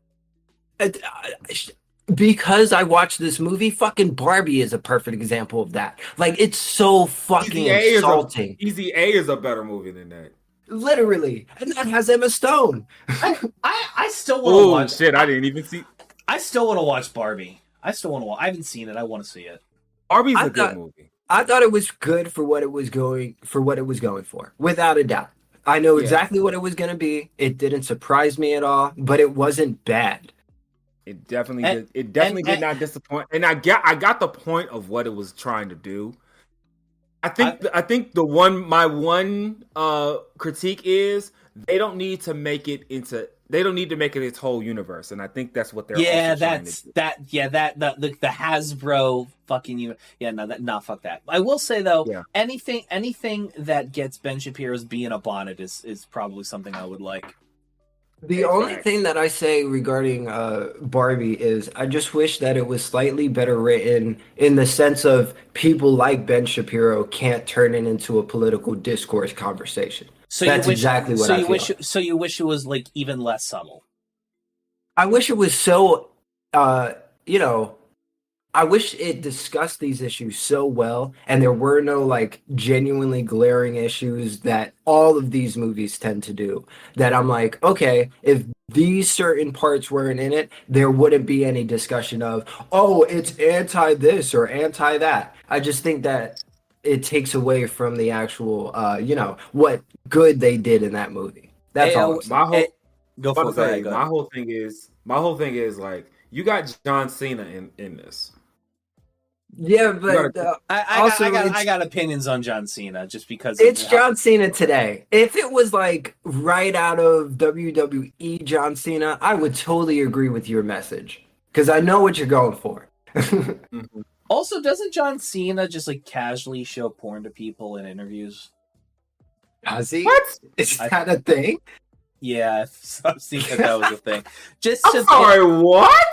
because I watched this movie, fucking Barbie is a perfect example of that. Like, it's so fucking insulting. Easy A is a better movie than that. Literally, and that has Emma Stone. I still want to Oh watch. shit! I didn't even see. I still want to watch Barbie. I still want to. I haven't seen it. I want to see it. Barbie's I a good movie. I thought it was good for what it was going for, without a doubt. I know exactly what it was going to be. It didn't surprise me at all, but it wasn't bad. It definitely did. It definitely did not disappoint. And I got the point of what it was trying to do. I think my one critique is they don't need to make it its whole universe, and I think that's what they're trying to do. The Hasbro fucking fuck that. I will say though, anything that gets Ben Shapiro's bee in a bonnet is probably something I would like. The only thing that I say regarding Barbie is I just wish that it was slightly better written in the sense of people like Ben Shapiro can't turn it into a political discourse conversation. So that's exactly what I feel. So you wish it was like even less subtle. I wish it was so, I wish it discussed these issues so well, and there were no like genuinely glaring issues that all of these movies tend to do. That I'm like, okay, if these certain parts weren't in it, there wouldn't be any discussion of, oh, it's anti this or anti that. I just think that it takes away from the actual, what good they did in that movie. That's all. My whole thing is like you got John Cena in this. Yeah, but I got opinions on John Cena just because it's John Cena today. If it was like right out of WWE John Cena, I would totally agree with your message because I know what you're going for. Mm-hmm. Also, doesn't John Cena just like casually show porn to people in interviews? Does he? What? Is that a thing? Yeah, I've seen that was a thing. What?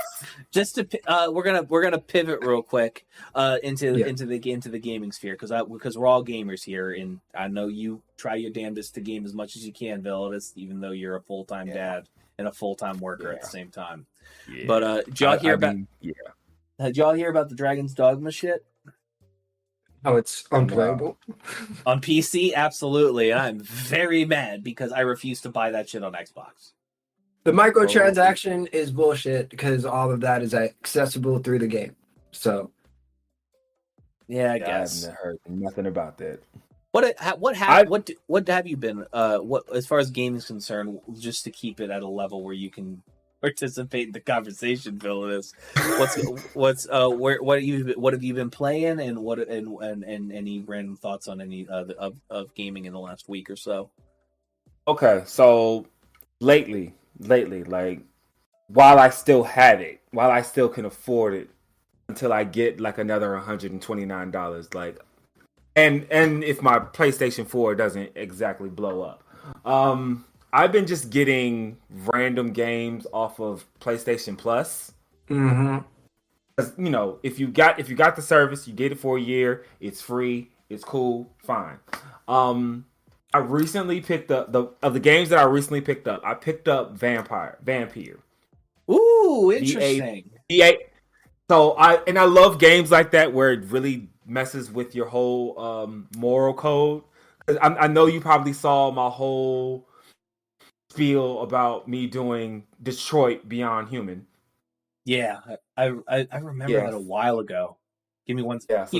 Just to we're gonna pivot real quick into the gaming sphere because we're all gamers here, and I know you try your damnedest to game as much as you can, Villadis, even though you're a full-time dad and a full-time worker at the same time. Yeah. But did y'all hear Did y'all hear about the Dragon's Dogma shit? Oh, it's unplayable. On PC, absolutely. And I'm very mad because I refuse to buy that shit on Xbox. The microtransaction is bullshit because all of that is accessible through the game. So, yeah, I guess I haven't heard nothing about that. What have you been? What as far as gaming is concerned, just to keep it at a level where you can participate in the conversation, Villadis. What have you been playing, and and any random thoughts on any of gaming in the last week or so? Okay, so lately, like while I still have it, while I still can afford it, until I get like another $129, like and if my PlayStation 4 doesn't exactly blow up. I've been just getting random games off of PlayStation Plus. Mm-hmm. You know, if you got the service, you get it for a year, it's free, it's cool, fine. I recently picked up the games that I recently picked up. I picked up Vampire. Ooh, interesting. So I love games like that where it really messes with your whole moral code. 'Cause I know you probably saw my whole spiel about me doing Detroit Beyond Human. Yeah, I remember that a while ago. Give me one. Yeah, so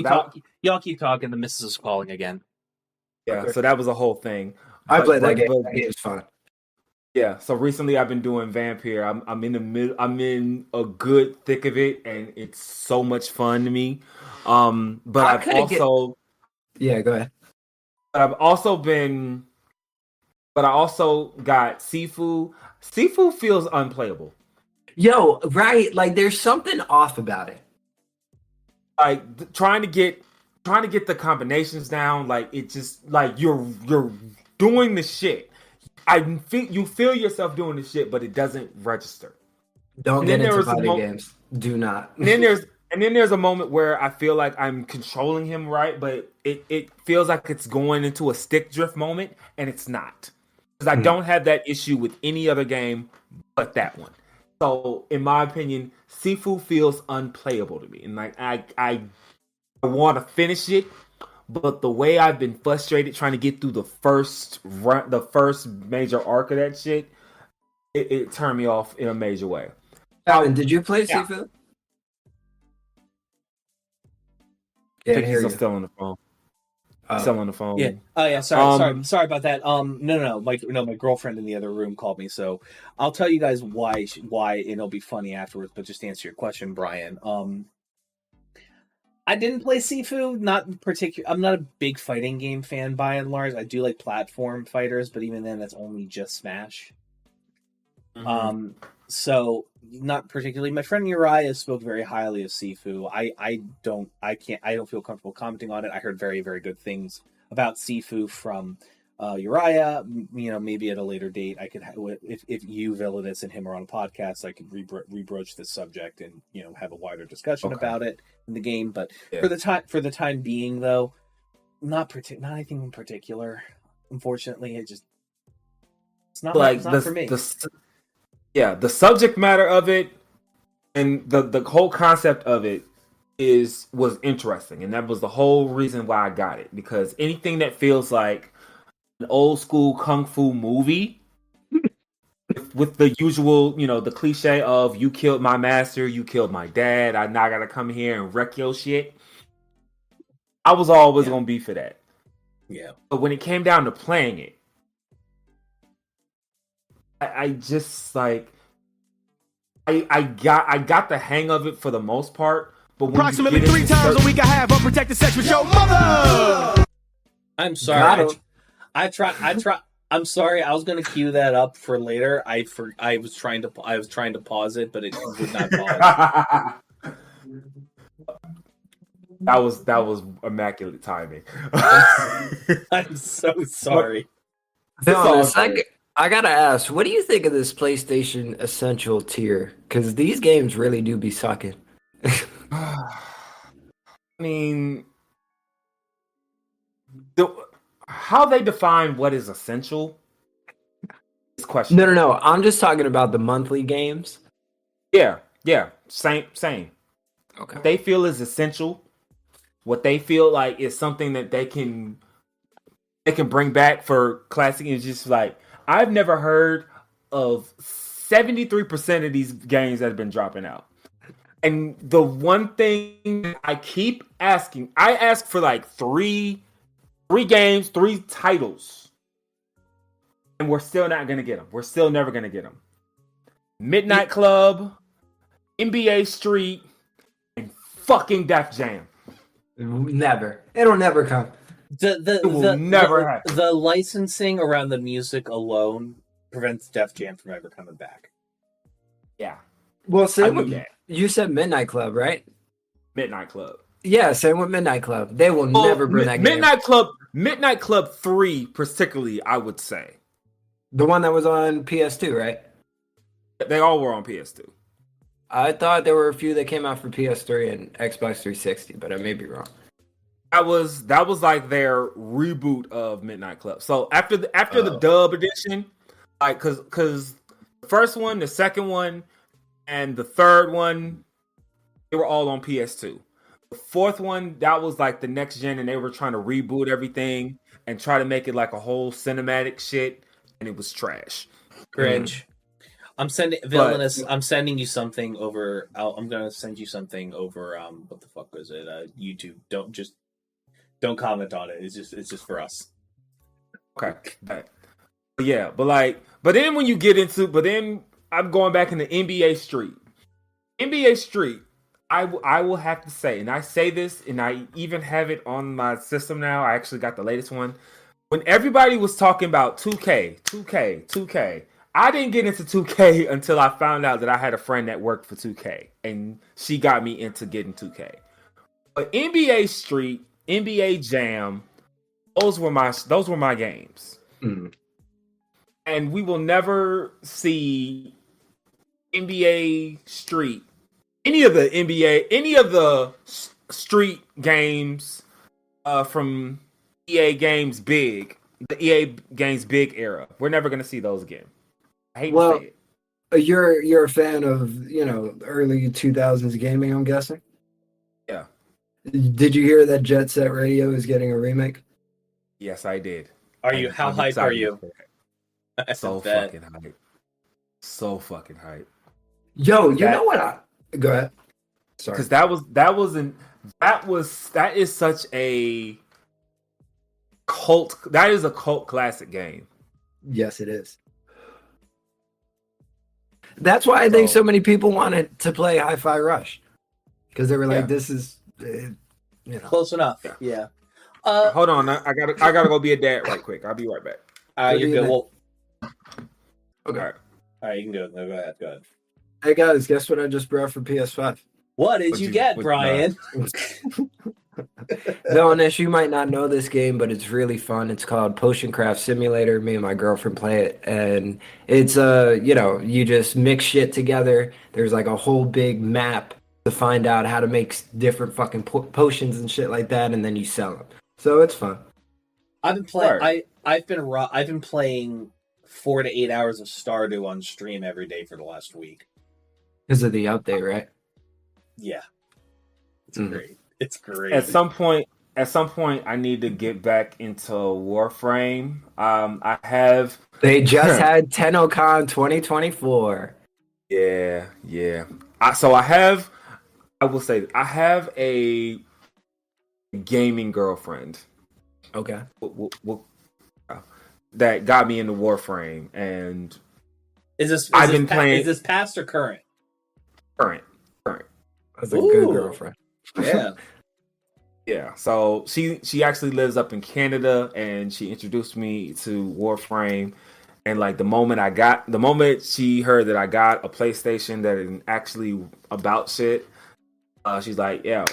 y'all keep talking. The missus is calling again. Yeah, Okay. so that was a whole thing. I played that game. That game is fun. Yeah, so recently I've been doing Vampire. I'm in the middle. I'm in a good thick of it, and it's so much fun to me. But I've also yeah. Go ahead. But I've also been. But I also got Sifu. Sifu feels unplayable. Yo, right? Like there's something off about it. Like trying to get the combinations down. Like it just like you're doing the shit. You feel yourself doing the shit, but it doesn't register. Don't get into fighting games. Do not. And then there's a moment where I feel like I'm controlling him right, but it feels like it's going into a stick drift moment, and it's not. Because I don't have that issue with any other game but that one. So, in my opinion, Sifu feels unplayable to me. And like I want to finish it, but the way I've been frustrated trying to get through the first major arc of that shit, it turned me off in a major way. Alvin, did you play Sifu? Yeah, I think he's still on the phone. Still on the phone. Yeah. Oh yeah. Sorry about that. No. My girlfriend in the other room called me, so I'll tell you guys why, and it'll be funny afterwards. But just to answer your question, Brian. I didn't play Sifu. Not particular. I'm not a big fighting game fan by and large. I do like platform fighters, but even then, that's only just Smash. Mm-hmm. So not particularly. My friend Uriah spoke very highly of Sifu. I don't feel comfortable commenting on it. I heard very, very good things about Sifu from Uriah. You know, maybe at a later date, I could if you, Villainous, and him are on a podcast, I could rebroach this subject and have a wider discussion about it in the game. But for the time being, though, not anything in particular. Unfortunately, it's not like it's not for me. The subject matter of it and the whole concept of it was interesting, and that was the whole reason why I got it. Because anything that feels like an old school kung fu movie with the usual, the cliche of you killed my master, you killed my dad, I now gotta come here and wreck your shit. I was always gonna be for that. Yeah. But when it came down to playing it, I just like I got the hang of it for the most part, but when approximately 3 times a week I have unprotected sex with your mother. I'm sorry. I try. I'm sorry. I was gonna cue that up for later. I was trying to pause it, but it would not pause. That was immaculate timing. I'm so sorry. I gotta ask, what do you think of this PlayStation Essential tier? Because these games really do be sucking. I mean, how they define what is essential is question. No. I'm just talking about the monthly games. Yeah. Same. Okay. What they feel is essential. What they feel like is something that they can bring back for classic is just like, I've never heard of 73% of these games that have been dropping out. And the one thing I keep asking, I ask for like three games, 3 titles. And we're still not going to get them. We're still never going to get them. Midnight Club, NBA Street, and fucking Def Jam. Never. It'll never come. The licensing around the music alone prevents Def Jam from ever coming back. Yeah. Well, you said Midnight Club, right? Midnight Club. Yeah, same with Midnight Club. They will never bring that game. Midnight Club 3 particularly, I would say. The one that was on PS2, right? They all were on PS2. I thought there were a few that came out for PS3 and Xbox 360, but I may be wrong. That was like their reboot of Midnight Club. So after the dub edition, like because the first one, the second one, and the third one, they were all on PS2. The fourth one, that was like the next gen, and they were trying to reboot everything and try to make it like a whole cinematic shit, and it was trash. Cringe. I'm sending Villainous. I'm sending you something over. I'm gonna send you something over. What the fuck was it? YouTube. Don't comment on it. It's just for us. Okay. Yeah, but then when you get into, I'm going back into NBA Street. NBA Street, I will have to say, and I say this, and I even have it on my system now. I actually got the latest one. When everybody was talking about 2K, I didn't get into 2K until I found out that I had a friend that worked for 2K, and she got me into getting 2K. But NBA Street, NBA Jam, those were my games. Mm. And we will never see NBA Street, any of the street games from EA Games Big, the EA Games Big era. We're never going to see those again. I hate to say it. You're a fan of, early 2000s gaming, I'm guessing? Yeah. Did you hear that Jet Set Radio is getting a remake? Yes, I did. How hyped are you? So fucking hype. So fucking hype. Yo, you know what? Go ahead. Sorry. Because that is such a cult. That is a cult classic game. Yes, it is. That's why I think so many people wanted to play Hi-Fi Rush, because they were like, "This is, close enough." Yeah. Hold on, I gotta go be a dad right quick. I'll be right back. You're good. Well, okay. All right, you can go. No, go ahead. Hey guys, guess what I just brought for PS5? What did you get, Brian? Villainous, you might not know this game, but it's really fun. It's called Potion Craft Simulator. Me and my girlfriend play it, and it's you just mix shit together. There's like a whole big map to find out how to make different fucking potions and shit like that, and then you sell them. So it's fun. I've been playing. I've been playing 4 to 8 hours of Stardew on stream every day for the last week. Because of the update, right? Yeah, it's great. It's great. At some point, I need to get back into Warframe. I have. They just had TennoCon 2024. Yeah. I will say, I have a gaming girlfriend. Okay. That got me into Warframe, and Is this past or current? Current. That's a good girlfriend. Yeah. Yeah. So she actually lives up in Canada, and she introduced me to Warframe. And like the moment she heard that I got a PlayStation that is actually about shit, she's like, "Yeah,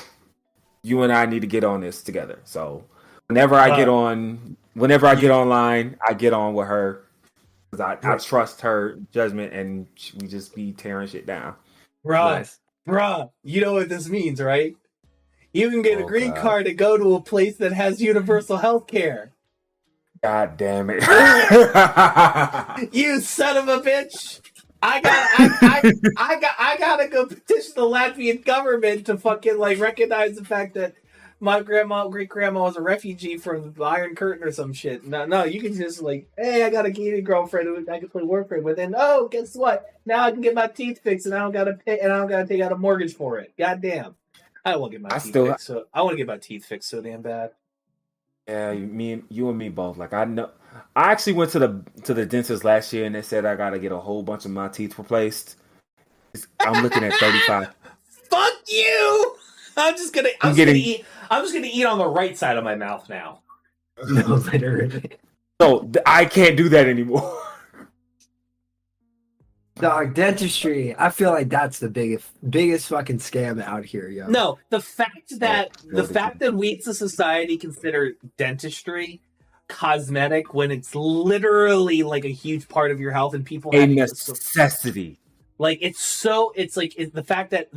you and I need to get on this together." So whenever I get online, I get on with her because I trust her judgment, and we just be tearing shit down. Bruh, you know what this means, right? You can get a green card to go to a place that has universal health care. God damn it. You son of a bitch. I gotta go petition the Latvian government to fucking recognize the fact that my great grandma was a refugee from the Iron Curtain or some shit. No, you can just hey, I got a gaming girlfriend who I can play Warframe with, and guess what? Now I can get my teeth fixed, and I don't gotta pay, and I don't gotta take out a mortgage for it. God damn. I don't want to get my teeth fixed. So I want to get my teeth fixed so damn bad. Yeah, you and me both. I know. I actually went to the dentist last year, and they said I gotta get a whole bunch of my teeth replaced. I'm looking at 35. Fuck you! I'm just gonna eat on the right side of my mouth now. No, literally. No, I can't do that anymore. Dog, dentistry. I feel like that's the biggest fucking scam out here, yo. No, the fact that we as a society consider dentistry cosmetic when it's literally like a huge part of your health and people A have necessity. like the fact that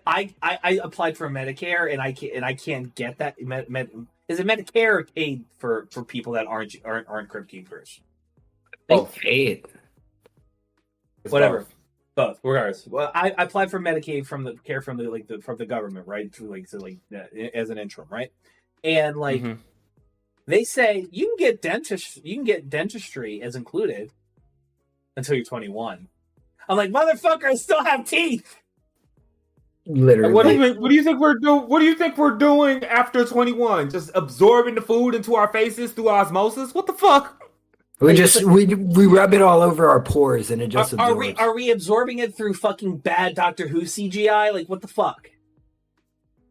I applied for Medicare and I can't get that is it Medicare or paid for people that aren't crypt keepers? Paid. Whatever. Both, regardless. Well, I applied for Medicaid from the government, right? As an interim, right? And like they say you can get dentistry as included until you're 21. I'm like, motherfucker, I still have teeth. Literally. What do you think we're doing? What do you think we're doing after 21? Just absorbing the food into our faces through osmosis? What the fuck? We rub it all over our pores and it just absorbs. Are we absorbing it through fucking bad Doctor Who CGI? Like, what the fuck?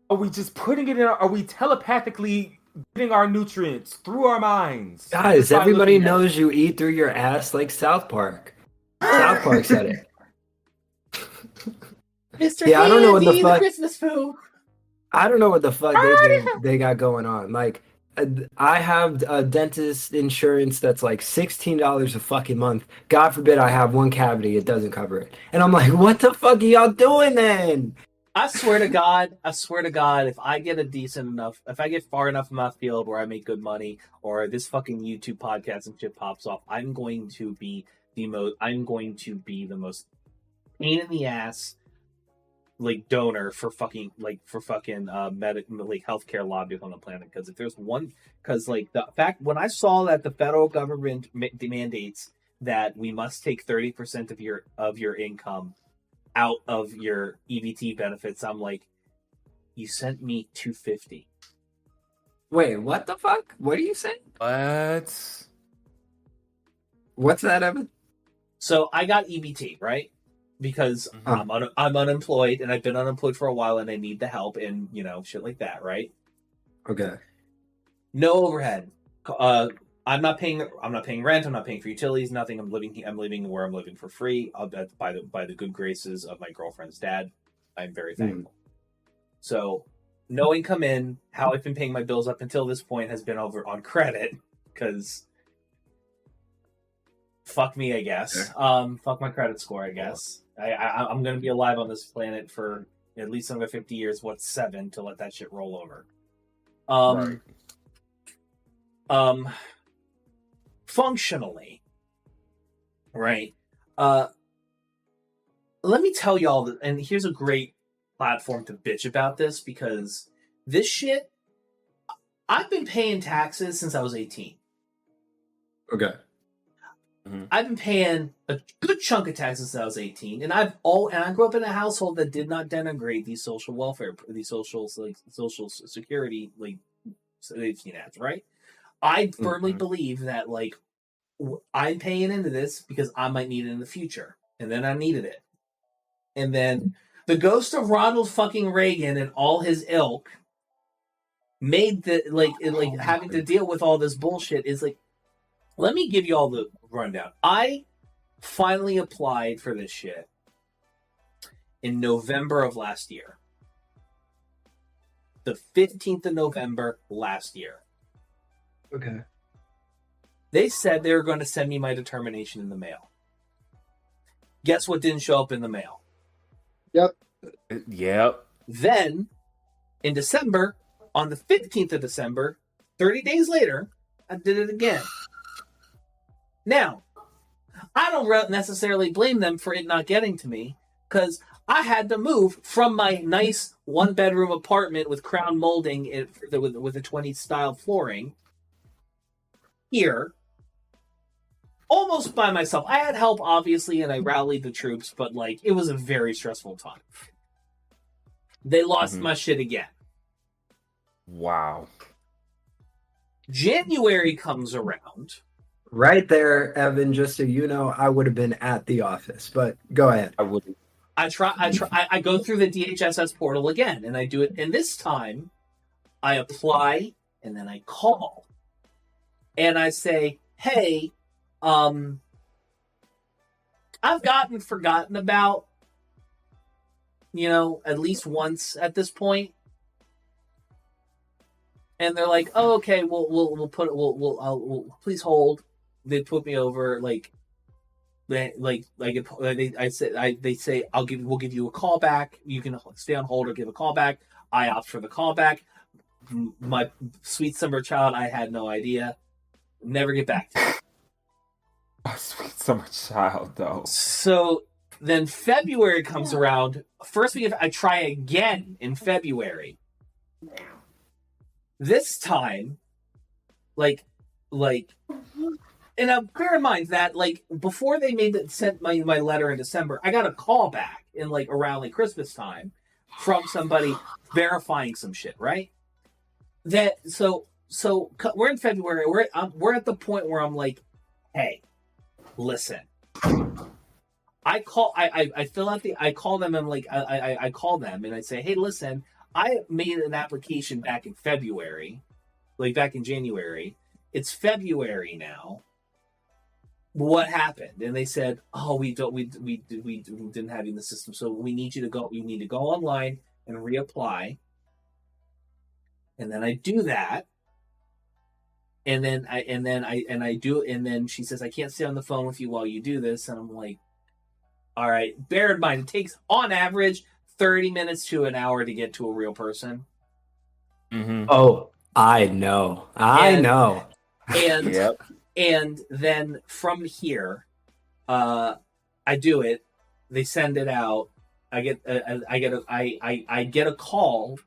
Are we just putting it in? Are we telepathically getting our nutrients through our minds? Guys, everybody knows you eat through your ass like South Park. South Park said it. Mr. Yeah, I don't know what the Handy, fuck. Christmas food. I don't know what the fuck they got going on. Like, I have a dentist insurance that's like $16 a fucking month. God forbid I have one cavity, it doesn't cover it. And I'm like, what the fuck are y'all doing then? I swear to God, if I get far enough in my field where I make good money, or this fucking YouTube podcast and shit pops off, I'm going to be the most pain in the ass like donor for fucking healthcare lobbies on the planet. Because if there's one, because like the fact when I saw that the federal government mandates that we must take 30% of your income out of your EBT benefits, I'm like, you sent me $250. Wait, what the fuck? What are you saying? What's that, Evan? So I got EBT, right? Because I'm unemployed and I've been unemployed for a while and I need the help and shit like that, right? Okay. No overhead. I'm not paying rent. I'm not paying for utilities. Nothing. I'm living where I'm living for free. By the good graces of my girlfriend's dad. I'm very thankful. So no income in. How I've been paying my bills up until this point has been over on credit because fuck me, I guess. Fuck my credit score, I guess. I'm going to be alive on this planet for at least another 50 years. What's 7 to let that shit roll over? Right. Functionally, right? Let me tell y'all, and here's a great platform to bitch about this, because this shit, I've been paying taxes since I was 18. Okay. I've been paying a good chunk of taxes since I was 18, and I grew up in a household that did not denigrate these social welfare, these social security safety nets, right? I firmly believe that I'm paying into this because I might need it in the future, and then I needed it, and then the ghost of Ronald fucking Reagan and all his ilk made having to deal with all this bullshit is like. Let me give you all the rundown. I finally applied for this shit in November of last year. The 15th of November last year. Okay. They said they were going to send me my determination in the mail. Guess what didn't show up in the mail? Yep. Then, in December, on the 15th of December, 30 days later, I did it again. Now, I don't necessarily blame them for it not getting to me, because I had to move from my nice one-bedroom apartment with crown molding with a 20s style flooring here, almost by myself. I had help, obviously, and I rallied the troops, but it was a very stressful time. They lost my shit again. Wow. January comes around. Right there, Evan, just so you know, I would have been at the office, but go ahead. I wouldn't. I go through the DHSS portal again, and I do it. And this time, I apply, and then I call. And I say, hey, I've gotten forgotten about, at least once at this point. And they're like, "Oh, okay, we'll please hold." They put me over, they say we'll give you a call back. You can stay on hold or give a call back. I opt for the call back. My sweet summer child, I had no idea. Never get back to it. Oh, sweet summer child, though. So then February comes around. First week, I try again in February. This time, and bear in mind that before they sent my letter in December, I got a call back in around Christmas time from somebody verifying some shit, right? So we're in February. We're at the point where I'm like, hey, listen. I call them and I call them and I say, hey, listen, I made an application back in February, back in January. It's February now. What happened? And they said, oh, we didn't have you in the system, so we need you to go. You need to go online and reapply. And then I do that. And then I do, and then she says, I can't stay on the phone with you while you do this. And I'm like, all right, bear in mind, it takes on average 30 minutes to an hour to get to a real person. Mm-hmm. Oh, I know. And yep. And then from here, I do it. They send it out. I get a call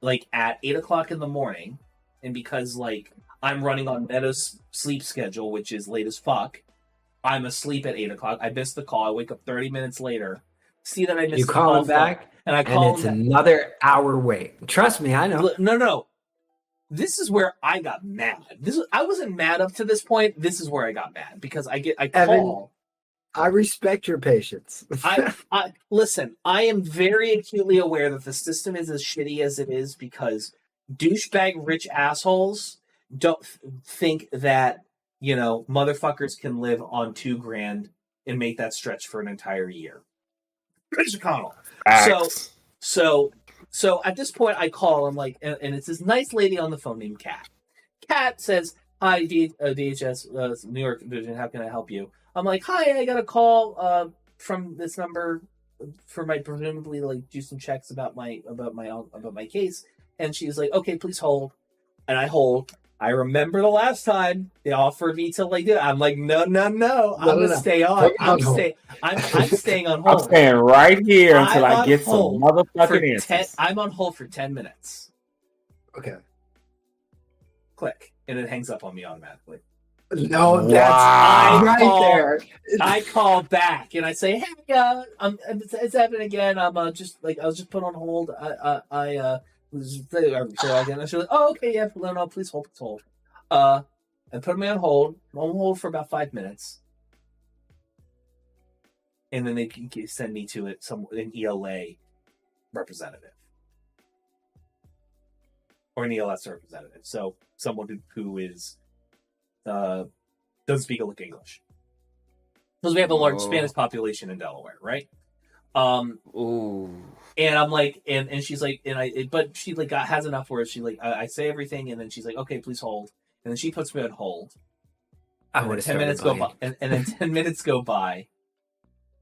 at 8:00 in the morning, and because I'm running on Meta's sleep schedule, which is late as fuck, I'm asleep at 8:00. I missed the call. I wake up 30 minutes later. See that I missed. You call him back, and I call and it's another hour wait. Trust me, I know. No. This is where I got mad. I wasn't mad up to this point. This is where I got mad because I call. Evan, I respect your patience. I listen. I am very acutely aware that the system is as shitty as it is because douchebag rich assholes don't think that motherfuckers can live on $2,000 and make that stretch for an entire year. Mitch McConnell. So at this point, I call. I'm like, and it's this nice lady on the phone named Kat. Kat says, "Hi, DHS, New York Division. How can I help you?" I'm like, "Hi, I got a call from this number for my presumably do some checks about my case." And she's like, "Okay, please hold." And I hold. I remember the last time they offered me to do it. I'm like, no. I'm gonna stay on. I'm staying on hold. I'm staying right here until I get some motherfucking answers. I'm on hold for 10 minutes. Okay. Click, and it hangs up on me automatically. No, that's there. I call back and I say, "Hey, it's happening again. I'm I was just put on hold. I she's like, "Oh, okay, yeah, no, please hold. And put me on hold. I'm on hold for about 5 minutes, and then they can send me to an ELA representative or an ELS representative. So someone who is doesn't speak a lick English, because we have a large Spanish population in Delaware, right? And I'm like, and she's like, but she has enough where she I say everything, and then she's like, okay, please hold, and then she puts me on hold. I would have 10 minutes go by, and then 10 minutes go by,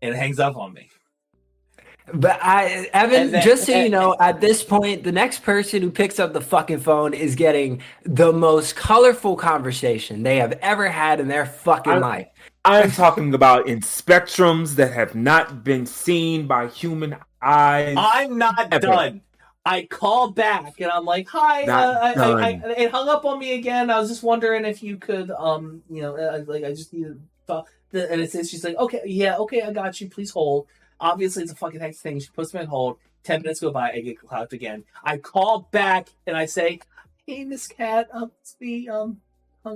and it hangs up on me. But Evan, just so you know, at this point, the next person who picks up the fucking phone is getting the most colorful conversation they have ever had in their fucking life. I'm talking about in spectrums that have not been seen by human eyes. I'm not done. I call back and I'm like, "Hi, it hung up on me again. I was just wondering if you could, I just need to talk." And it says, she's like, "Okay, I got you. Please hold." Obviously, it's a fucking hex thing. She puts me on hold. 10 minutes go by. I get clapped again. I call back and I say, "Hey, Miss Cat, it's me. Hung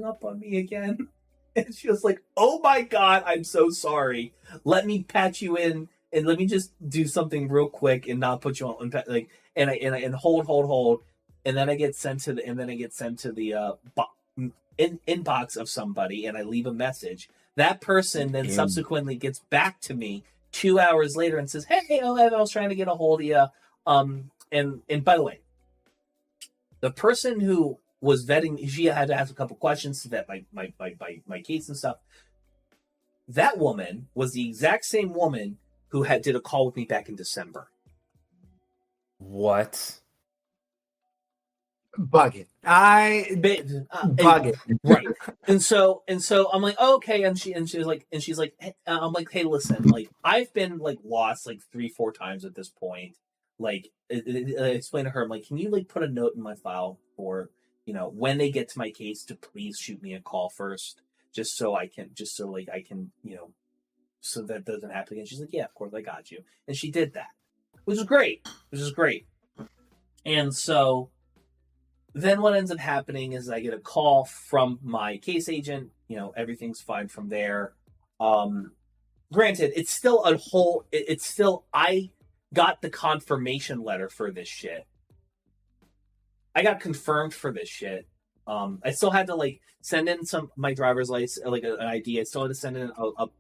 up on me again." And she was like, "Oh my God, I'm so sorry. Let me patch you in and let me just do something real quick and not put you on and hold, and then I get sent to the inbox of somebody, and I leave a message That person then subsequently gets back to me 2 hours later and says, "Hey, I was trying to get a hold of you." And by the way, the person who was vetting, she had to ask a couple questions to vet my case and stuff. That woman was the exact same woman who did a call with me back in December. What? Bug it. Bug it. Right. And so I'm like, oh, okay. And she's like, hey, I'm like, hey, listen, like I've been like lost like 3-4 times at this point. Like I explained to her, I'm like, can you like put a note in my file for, when they get to my case to please shoot me a call first, just so I can, so that doesn't happen again. She's like, yeah, of course, I got you. And she did that, which is great. And so then what ends up happening is I get a call from my case agent. Everything's fine from there. Granted, it's still I got the confirmation letter for this shit. I got confirmed for this shit. I still had to like send in my driver's license, like an ID. I still had to send in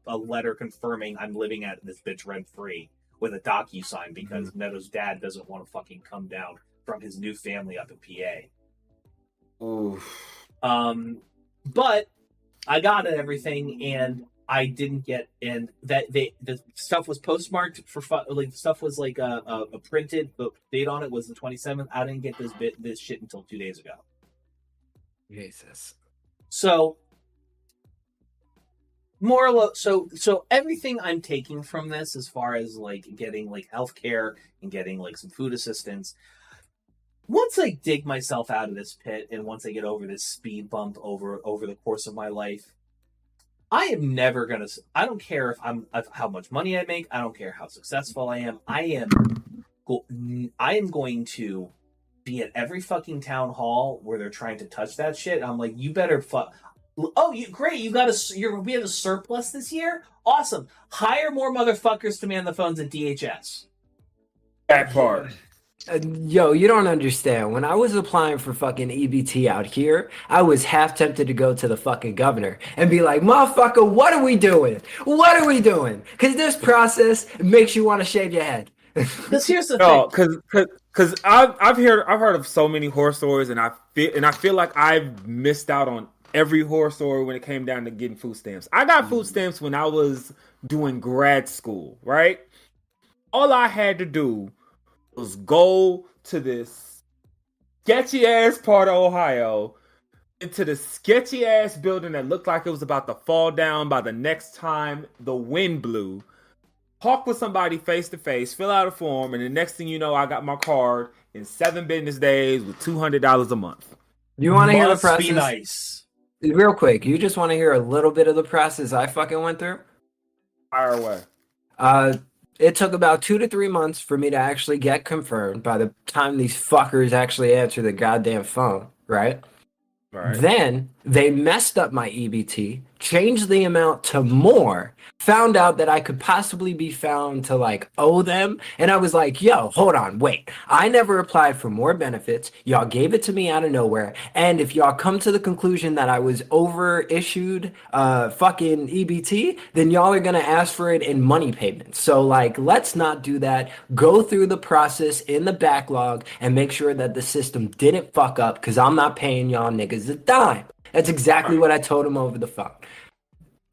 a letter confirming I'm living at this bitch rent free with a DocuSign because Neto's dad doesn't want to fucking come down from his new family up in PA. Oof. But I got everything, and I didn't get, and that the stuff was postmarked for like the stuff was like a printed, the date on it was the 27th. I didn't get this shit until 2 days ago. Jesus. So more or less, so everything I'm taking from this, as far as like getting like healthcare and getting like some food assistance, once I dig myself out of this pit and once I get over this speed bump over the course of my life, I am never gonna. I don't care if how much money I make. I don't care how successful I am. I am going to be at every fucking town hall where they're trying to touch that shit. I'm like, you better fuck. Oh, great! We have a surplus this year. Awesome. Hire more motherfuckers to man the phones at DHS. That part. Yo, you don't understand. When I was applying for fucking EBT out here, I was half tempted to go to the fucking governor and be like, motherfucker, what are we doing? What are we doing? Because this process makes you want to shave your head. Because here's the thing. Because I've heard of so many horror stories, and I feel like I've missed out on every horror story when it came down to getting food stamps. I got food stamps when I was doing grad school, right? All I had to do was go to this sketchy ass part of Ohio, into the sketchy ass building that looked like it was about to fall down by the next time the wind blew, talk with somebody face to face, fill out a form, and the next thing you know, I got my card in 7 business days with $200 a month. You want to hear the process? Be nice. Real quick, you just want to hear a little bit of the process I fucking went through? Fire away. It took about 2 to 3 months for me to actually get confirmed by the time these fuckers actually answer the goddamn phone, right? Right. Then they messed up my EBT, changed the amount to more, found out that I could possibly be found to like owe them. And I was like, yo, hold on, wait. I never applied for more benefits. Y'all gave it to me out of nowhere. And if y'all come to the conclusion that I was over issued fucking EBT, then y'all are going to ask for it in money payments. So like, let's not do that. Go through the process in the backlog and make sure that the system didn't fuck up, because I'm not paying y'all niggas a dime. That's exactly what I told him over the phone.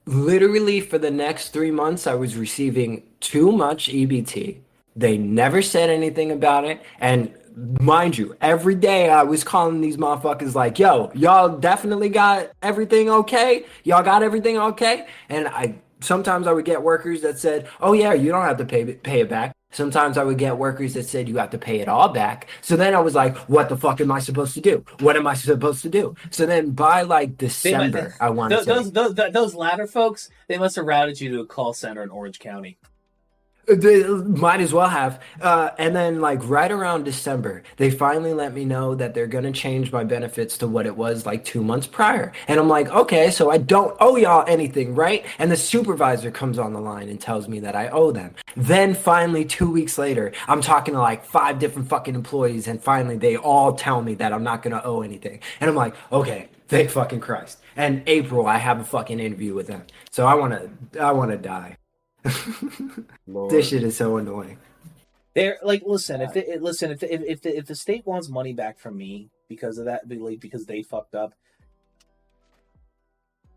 Literally for the next 3 months, I was receiving too much EBT. They never said anything about it. And mind you, every day I was calling these motherfuckers like, yo, y'all definitely got everything okay? Y'all got everything okay? And sometimes I would get workers that said, oh yeah, you don't have to pay it back. Sometimes I would get workers that said you have to pay it all back. So then I was like, what the fuck am I supposed to do? What am I supposed to do? So then by like December, I want to say... Those latter folks, they must have routed you to a call center in Orange County. They might as well have. And then like right around December, they finally let me know that they're going to change my benefits to what it was like 2 months prior. And I'm like, okay, so I don't owe y'all anything, right? And the supervisor comes on the line and tells me that I owe them. Then finally 2 weeks later, I'm talking to like 5 different fucking employees, and finally they all tell me that I'm not going to owe anything. And I'm like, okay, Thank fucking Christ. And April, I have a fucking interview with them. So I wanna die. This shit is so annoying. They're like, listen, if the state wants money back from me because of that, because they fucked up,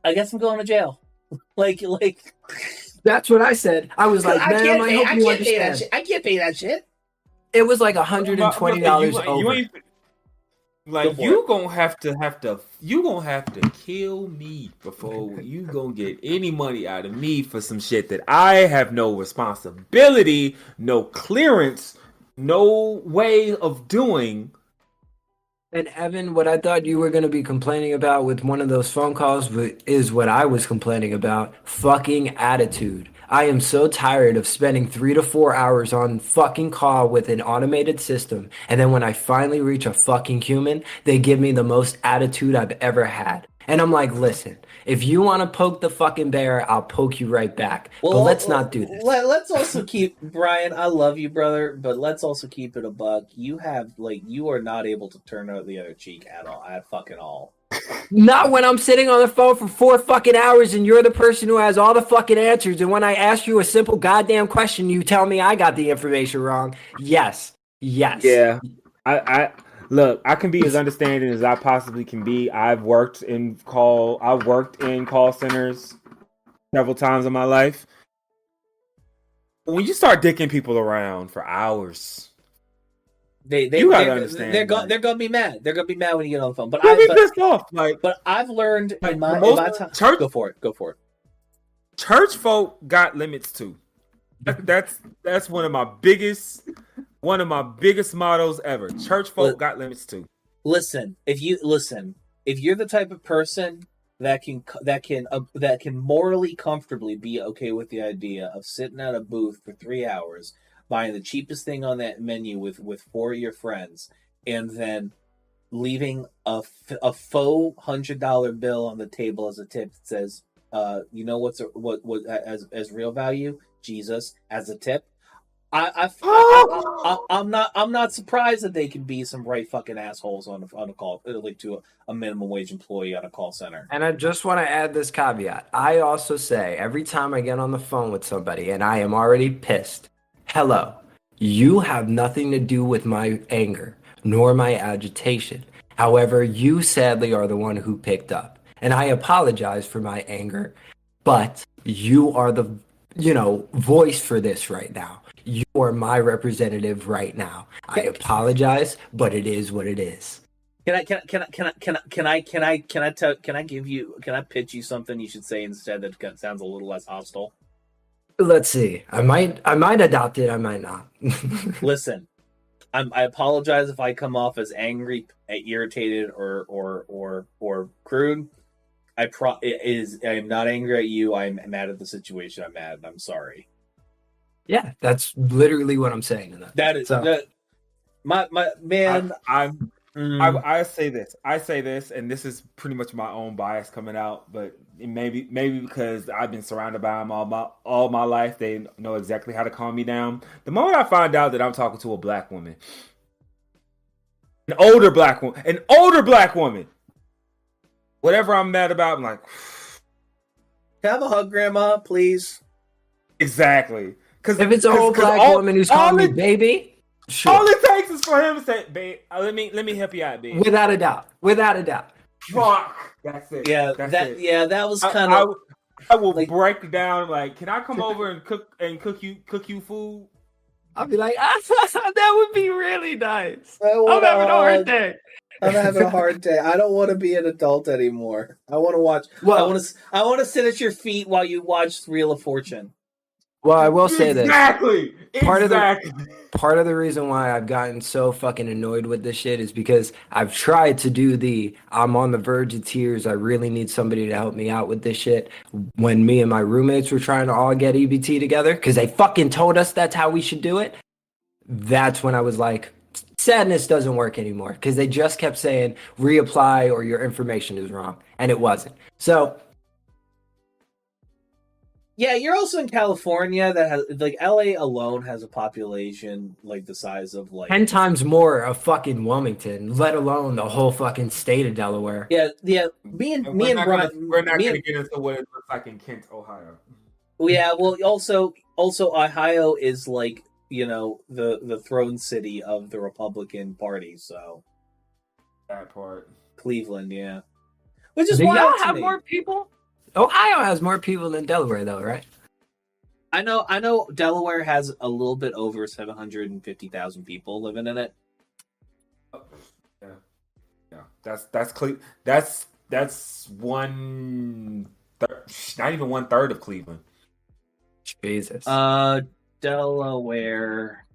I guess I'm going to jail. like That's what I said. I was like, man, I hope you understand. I can't pay that shit. It was like $120 over. You gonna have to kill me before you gonna get any money out of me for some shit that I have no responsibility, no clearance, no way of doing. And Evan, what I thought you were going to be complaining about with one of those phone calls is what I was complaining about. Fucking attitude. I am so tired of spending 3 to 4 hours on fucking call with an automated system. And then when I finally reach a fucking human, they give me the most attitude I've ever had. And I'm like, listen, if you want to poke the fucking bear, I'll poke you right back. But let's not do this. Let's also keep, Brian, I love you, brother, but let's also keep it a buck. You are not able to turn out the other cheek at all, at fucking all. Not when I'm sitting on the phone for 4 fucking hours and you're the person who has all the fucking answers. And when I ask you a simple goddamn question, you tell me I got the information wrong. Yes. Yeah. Look, I can be as understanding as I possibly can be. I've worked in call centers several times in my life. When you start dicking people around for hours, you gotta understand. They're gonna be mad. They're gonna be mad when you get on the phone. But pissed off. But I've learned in my time. Church, go for it. Church folk got limits too. That's one of my biggest mottos ever. Church folk got limits too. Listen, if you're the type of person that can morally comfortably be okay with the idea of sitting at a booth for 3 hours, buying the cheapest thing on that menu with 4 of your friends, and then leaving a faux $100 bill on the table as a tip that says, you know what as real value? Jesus as a tip. I'm not surprised that they can be some right fucking assholes on a call, like to a minimum wage employee on a call center. And I just want to add this caveat. I also say every time I get on the phone with somebody and I am already pissed, hello, you have nothing to do with my anger nor my agitation. However, you sadly are the one who picked up. And I apologize for my anger, but you are the, voice for this right now. You are my representative right now. I apologize, but it is what it is. Can I pitch you something you should say instead that sounds a little less hostile? Let's see. I might adopt it. I might not. Listen, I apologize if I come off as angry, irritated, or crude. I am not angry at you. I'm mad at the situation. I'm mad. I'm sorry. Yeah, that's literally what I'm saying to that. That is my man. I say this, and this is pretty much my own bias coming out, but maybe because I've been surrounded by them all my life, they know exactly how to calm me down. The moment I find out that I'm talking to a black woman, an older black woman, whatever I'm mad about, I'm like, can I have a hug, Grandma, please? Exactly. Because if it's a whole black woman who's calling me baby, sure. All it takes is for him to say, "Babe, let me help you out, babe." Without a doubt. Fuck. That's it. Yeah, that was kind of. I will break down. Like, can I come over and cook you food? I'll be like, that would be really nice. I'm having a hard day. I'm having a hard day. I don't want to be an adult anymore. I want to watch. Well, I want to sit at your feet while you watch Wheel of Fortune. Well, I will say this. Exactly. Part of the reason why I've gotten so fucking annoyed with this shit is because I've tried to do I'm on the verge of tears. I really need somebody to help me out with this shit. When me and my roommates were trying to all get EBT together, because they fucking told us that's how we should do it. That's when I was like, sadness doesn't work anymore, because they just kept saying reapply or your information is wrong, and it wasn't. So Yeah, you're also in California that has like LA alone has a population like the size of like 10 times more of fucking Wilmington, let alone the whole fucking state of Delaware. yeah. Me and Brian, we're not gonna get into what it looks like in Kent, Ohio. yeah. Well, also Ohio is like the throne city of the Republican Party. So That part. Cleveland, yeah. Which is Do wild y'all to have me. more people? Ohio has more people than Delaware, though, right? I know Delaware has a little bit over 750,000 people living in it. Yeah. That's one not even 1/3 of Cleveland. Jesus. Delaware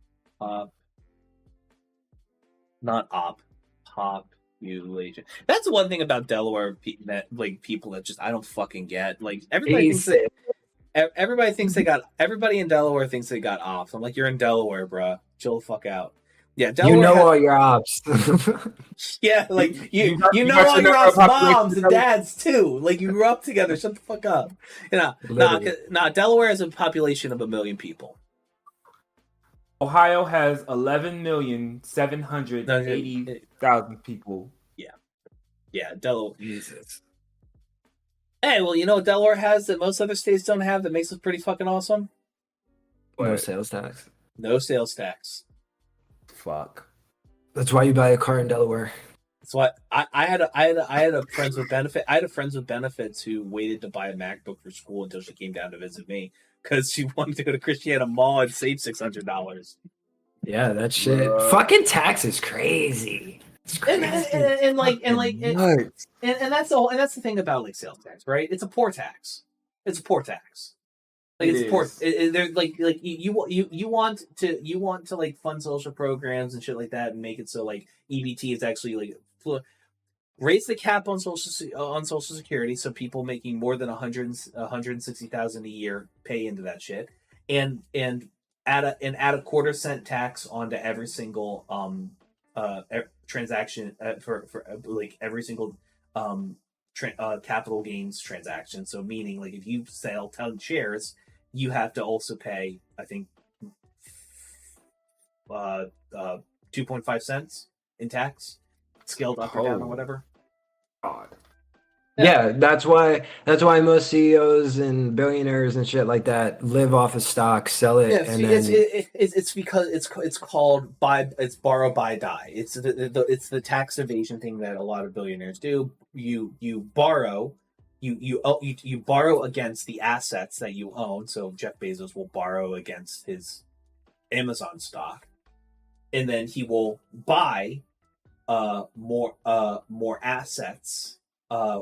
population. That's one thing about Delaware that like people that just I don't fucking get. Like everybody thinks everybody in Delaware thinks they got ops. I'm like, you're in Delaware, bruh. Chill the fuck out. Yeah, Delaware all your ops. yeah, like you got know all your your ops' population moms and dads too. Like you grew up together. Shut the fuck up. Nah. Delaware has a population of 1 million people. Ohio has 11,780,000 people. Yeah, Delaware. Jesus. Hey, well, you know what Delaware has that most other states don't have that makes us pretty fucking awesome? No sales tax. No sales tax. Fuck. That's why you buy a car in Delaware. That's why I had a friends with benefit. I had a friends with benefits who waited to buy a MacBook for school until she came down to visit me because she wanted to go to Christiana Mall and save $600. Yeah, that shit. Fucking tax is crazy. It's crazy. And that's the thing about like sales tax, right? It's a poor tax. It's a poor tax. Like it's poor. They're like you want to like fund social programs and shit like that and make it so like EBT is actually like raise the cap on social security so people making more than 160,000 a year pay into that shit and add a 1/4 cent tax onto every single transaction for like every single capital gains transaction. So meaning like if you sell 10 shares, you have to also pay I think 2.5 cents in tax, scaled up or down or whatever. God. Yeah, that's why most CEOs and billionaires and shit like that live off of stock, sell it, and then it's because it's called borrow buy die. It's the tax evasion thing that a lot of billionaires do. You borrow. You borrow against the assets that you own. So Jeff Bezos will borrow against his Amazon stock, and then he will buy more assets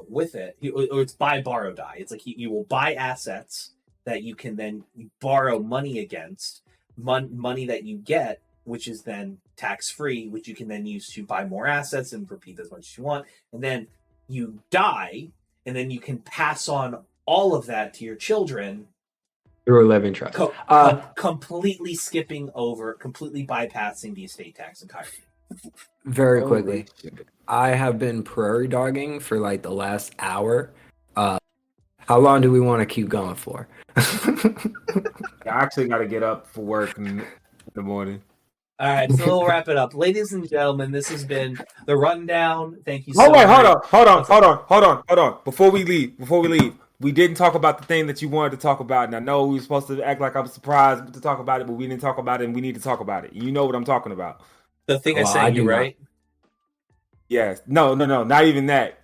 with it. Or it's buy borrow die. It's like you will buy assets that you can then borrow money against, money that you get, which is then tax free, which you can then use to buy more assets and repeat as much as you want, and then you die. And then you can pass on all of that to your children through a living trust. Completely bypassing the estate tax entirely. Very quickly, I have been prairie dogging for like the last hour. How long do we want to keep going for? I actually got to get up for work in the morning. All right, so we'll wrap it up. Ladies and gentlemen, this has been The Rundown. Thank you so much. Hold on. Before we leave, we didn't talk about the thing that you wanted to talk about. And I know we were supposed to act like I was surprised to talk about it, but we didn't talk about it, and we need to talk about it. You know what I'm talking about. The thing I sent you, right? Yes. No, not even that.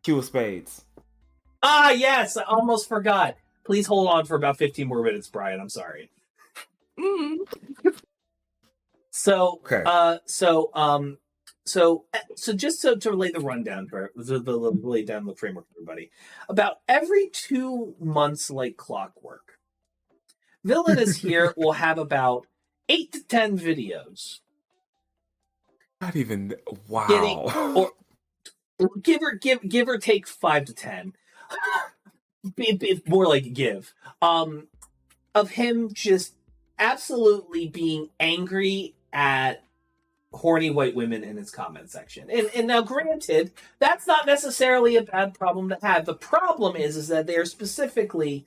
Q of Spades. Ah, yes, I almost forgot. Please hold on for about 15 more minutes, Brian. I'm sorry. So, okay. So just to lay the rundown for lay down the framework for everybody. About every 2 months, like clockwork, Villainous here will have about 8 to 10 videos. Not even wow. Or give or take 5 to 10. More like give. Of him just absolutely being angry at horny white women in his comment section. And now granted, that's not necessarily a bad problem to have. The problem is that they are specifically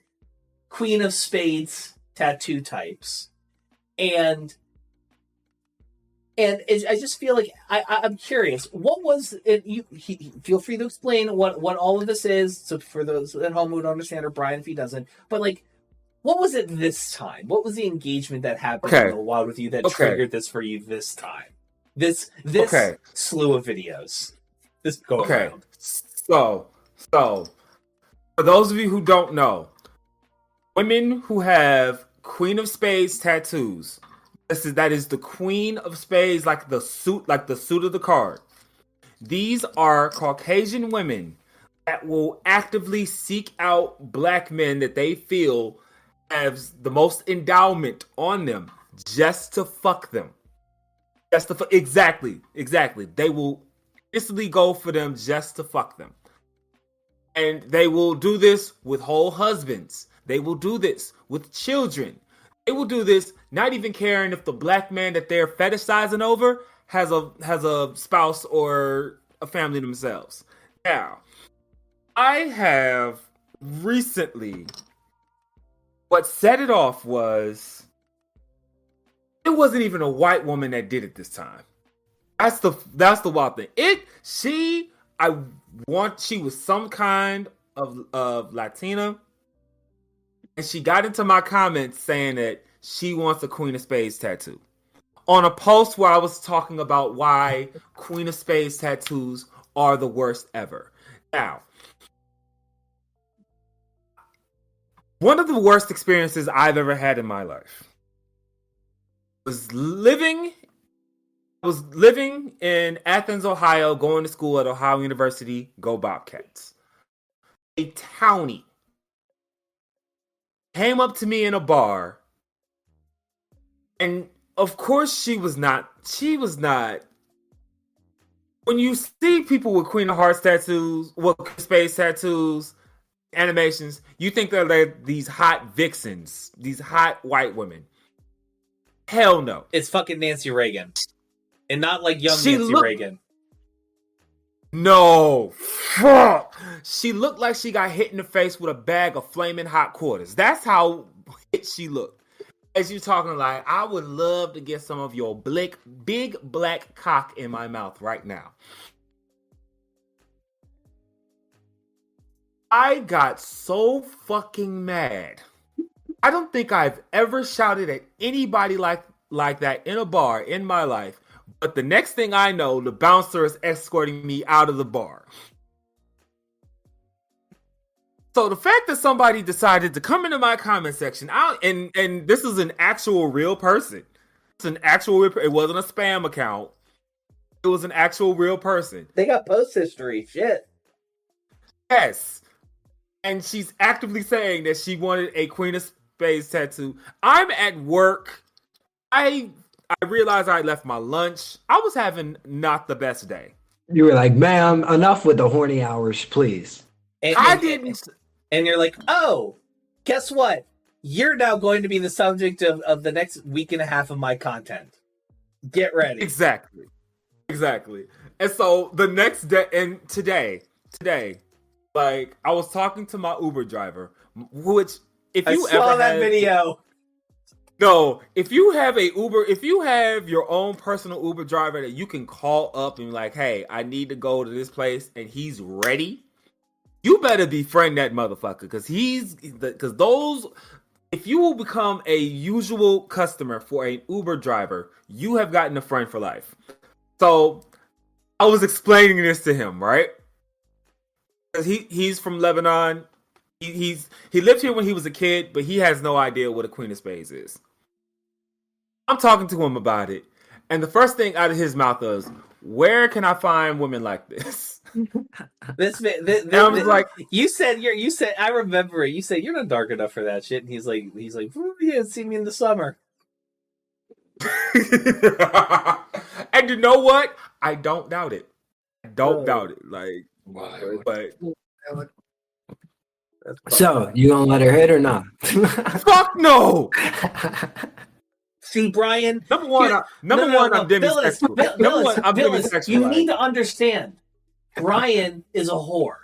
Queen of Spades tattoo types, and I just feel like I'm curious. What was it? Feel free to explain what all of this is. So for those at home who don't understand, or Brian if he doesn't, but like, what was it this time? What was the engagement that happened in the wild with you that triggered this for you this time? This slew of videos. This go around. So for those of you who don't know, women who have Queen of Spades tattoos. That is the Queen of Spades, like the suit of the card. These are Caucasian women that will actively seek out black men that they feel have the most endowment on them just to fuck them. Exactly. They will instantly go for them just to fuck them. And they will do this with whole husbands. They will do this with children. They will do this not even caring if the black man that they're fetishizing over has a spouse or a family themselves. Now, I have recently, what set it off was, it wasn't even a white woman that did it this time. That's the wild thing. She was some kind of Latina. And she got into my comments saying that she wants a Queen of Spades tattoo. On a post where I was talking about why Queen of Spades tattoos are the worst ever. Now, one of the worst experiences I've ever had in my life was living in Athens, Ohio, going to school at Ohio University, go Bobcats. A townie came up to me in a bar, and of course she was not. When you see people with Queen of Hearts tattoos, Spades tattoos, animations, you think they're these hot vixens, these hot white women. Hell no. It's fucking Nancy Reagan. And not like young Nancy Reagan. No, fuck. She looked like she got hit in the face with a bag of flaming hot quarters. That's how she looked. As you talking like, I would love to get some of your big black cock in my mouth right now. I got so fucking mad. I don't think I've ever shouted at anybody like that in a bar in my life. But the next thing I know, the bouncer is escorting me out of the bar. So the fact that somebody decided to come into my comment section, and this is an actual real person. It's an actual, it wasn't a spam account. It was an actual real person. They got post history. Shit. Yes. And she's actively saying that she wanted a Queen of Spades tattoo. I'm at work. I realized I left my lunch. I was having not the best day. You were like, ma'am, enough with the horny hours, please. I didn't. And you're like, oh, guess what? You're now going to be the subject of the next week and a half of my content. Get ready. Exactly. And so the next day, and today, like, I was talking to my Uber driver, which, if you I saw that video. No, if you have your own personal Uber driver that you can call up and be like, hey, I need to go to this place, and he's ready, you better befriend that motherfucker, because if you will become a usual customer for an Uber driver, you have gotten a friend for life. So I was explaining this to him, right? Because he's from Lebanon. He lived here when he was a kid, but he has no idea what a Queen of Spades is. I'm talking to him about it, and the first thing out of his mouth is, "Where can I find women like this?" I was like, you said I remember it. You said you're not dark enough for that shit, and he's like, yeah, see me in the summer. And you know what? I don't doubt it. Like, but. So, you gonna let her hit or not? Fuck no! See, Brian. Number one, I'm demisexual. Billis, you need to understand. Brian is a whore.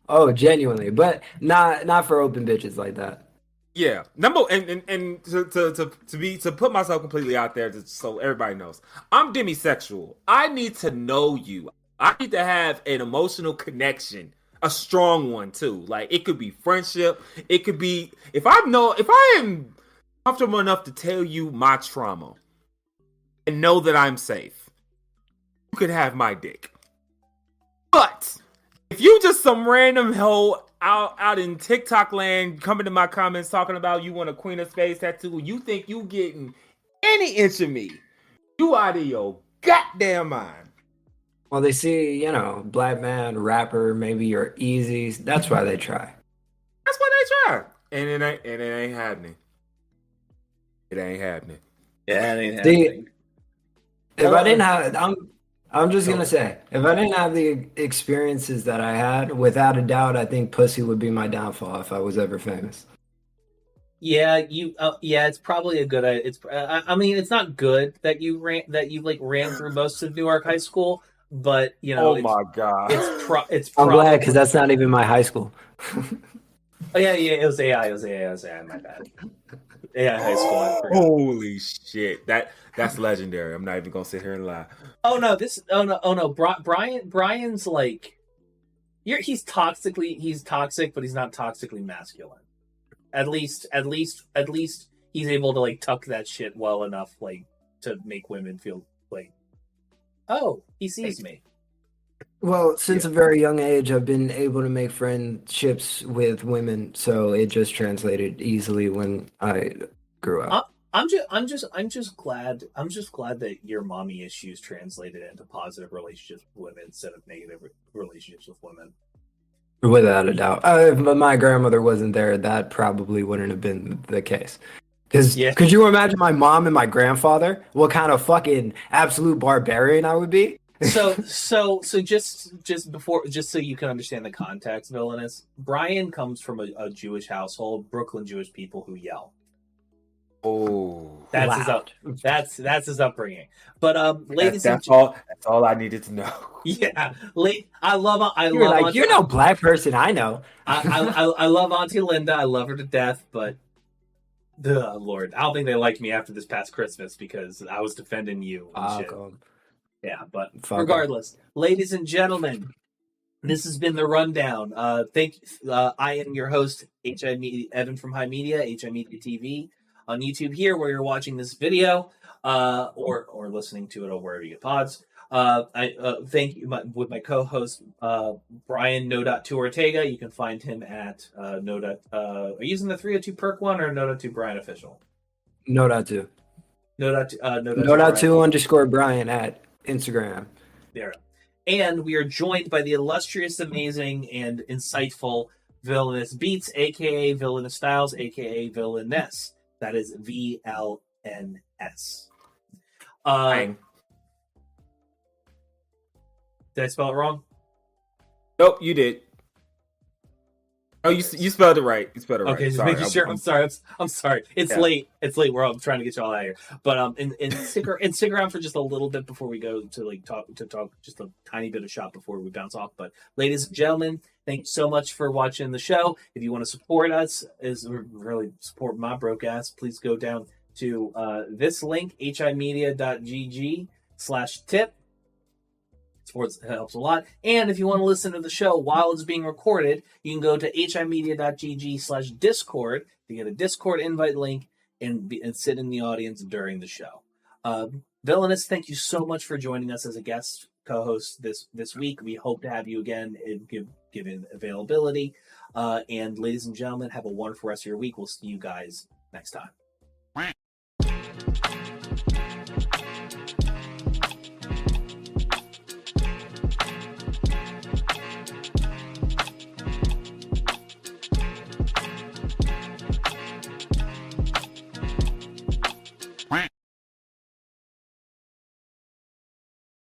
Oh, genuinely, but not for open bitches like that. Yeah, and to put myself completely out there, so everybody knows, I'm demisexual. I need to know you. I need to have an emotional connection, a strong one too. Like it could be friendship. It could be if I am comfortable enough to tell you my trauma and know that I'm safe, you could have my dick. But if you just some random hoe out in TikTok land coming to my comments talking about you want a Queen of Spades tattoo, you think you getting any inch of me, you out of your goddamn mind. Well, they see, black man, rapper, maybe you're easy. That's why they try. That's why they try. And it ain't happening. It ain't happening. Yeah, it ain't happening. If I didn't have, I'm just gonna say, if I didn't have the experiences that I had, without a doubt, I think pussy would be my downfall if I was ever famous. Yeah, it's probably a good. I mean, it's not good that you ran through most of Newark High School, but oh my god, it's. I'm glad because that's not even my high school. Oh yeah, it was AI. My bad. AI high school. Holy shit, that's legendary. I'm not even gonna sit here and lie. Oh no! Brian's like, he's toxic, but he's not toxically masculine. At least he's able to like tuck that shit well enough, like to make women feel like, oh, he sees me. Well, since a very young age, I've been able to make friendships with women, so it just translated easily when I grew up. I'm just glad that your mommy issues translated into positive relationships with women instead of negative relationships with women. Without a doubt. If my grandmother wasn't there, that probably wouldn't have been the case. Because could you imagine my mom and my grandfather? What kind of fucking absolute barbarian I would be? So just so you can understand the context, Villainous, Brian comes from a Jewish household, Brooklyn Jewish people who yell. Oh, that's his upbringing. But ladies, that's all I needed to know. Yeah, you're no black person. I know. I love Auntie Linda. I love her to death. But Lord, I don't think they liked me after this past Christmas because I was defending you. And shit. Yeah, but regardless, ladies and gentlemen, this has been the rundown. I am your host, Evan from HIMediaTV on YouTube here, where you're watching this video, or listening to it or wherever you get pods. I thank you with my co-host Brian No.2 Ortega. You can find him at are you using the 302 Perk one or No.2 Brian official? No.2. No.2 _Brian at Instagram. There. And we are joined by the illustrious, amazing, and insightful Villainous Beats, aka Villainous Styles, aka Villainess. That is VLNS. Did I spell it wrong? Nope, you did. Oh, you spelled it right. You spelled it right. Okay, just making sure. I'm sorry. It's late. It's late. I'm trying to get you all out of here. But stick around for just a little bit before we go to talk just a tiny bit of shop before we bounce off. But ladies and gentlemen, thank you so much for watching the show. If you want to support us, really support my broke ass, please go down to this link, HIMedia.gg/tip. It helps a lot. And if you want to listen to the show while it's being recorded, you can go to HIMedia.gg/Discord to get a Discord invite link and sit in the audience during the show. Villainous, thank you so much for joining us as a guest co-host this week. We hope to have you again given availability. And ladies and gentlemen, have a wonderful rest of your week. We'll see you guys next time.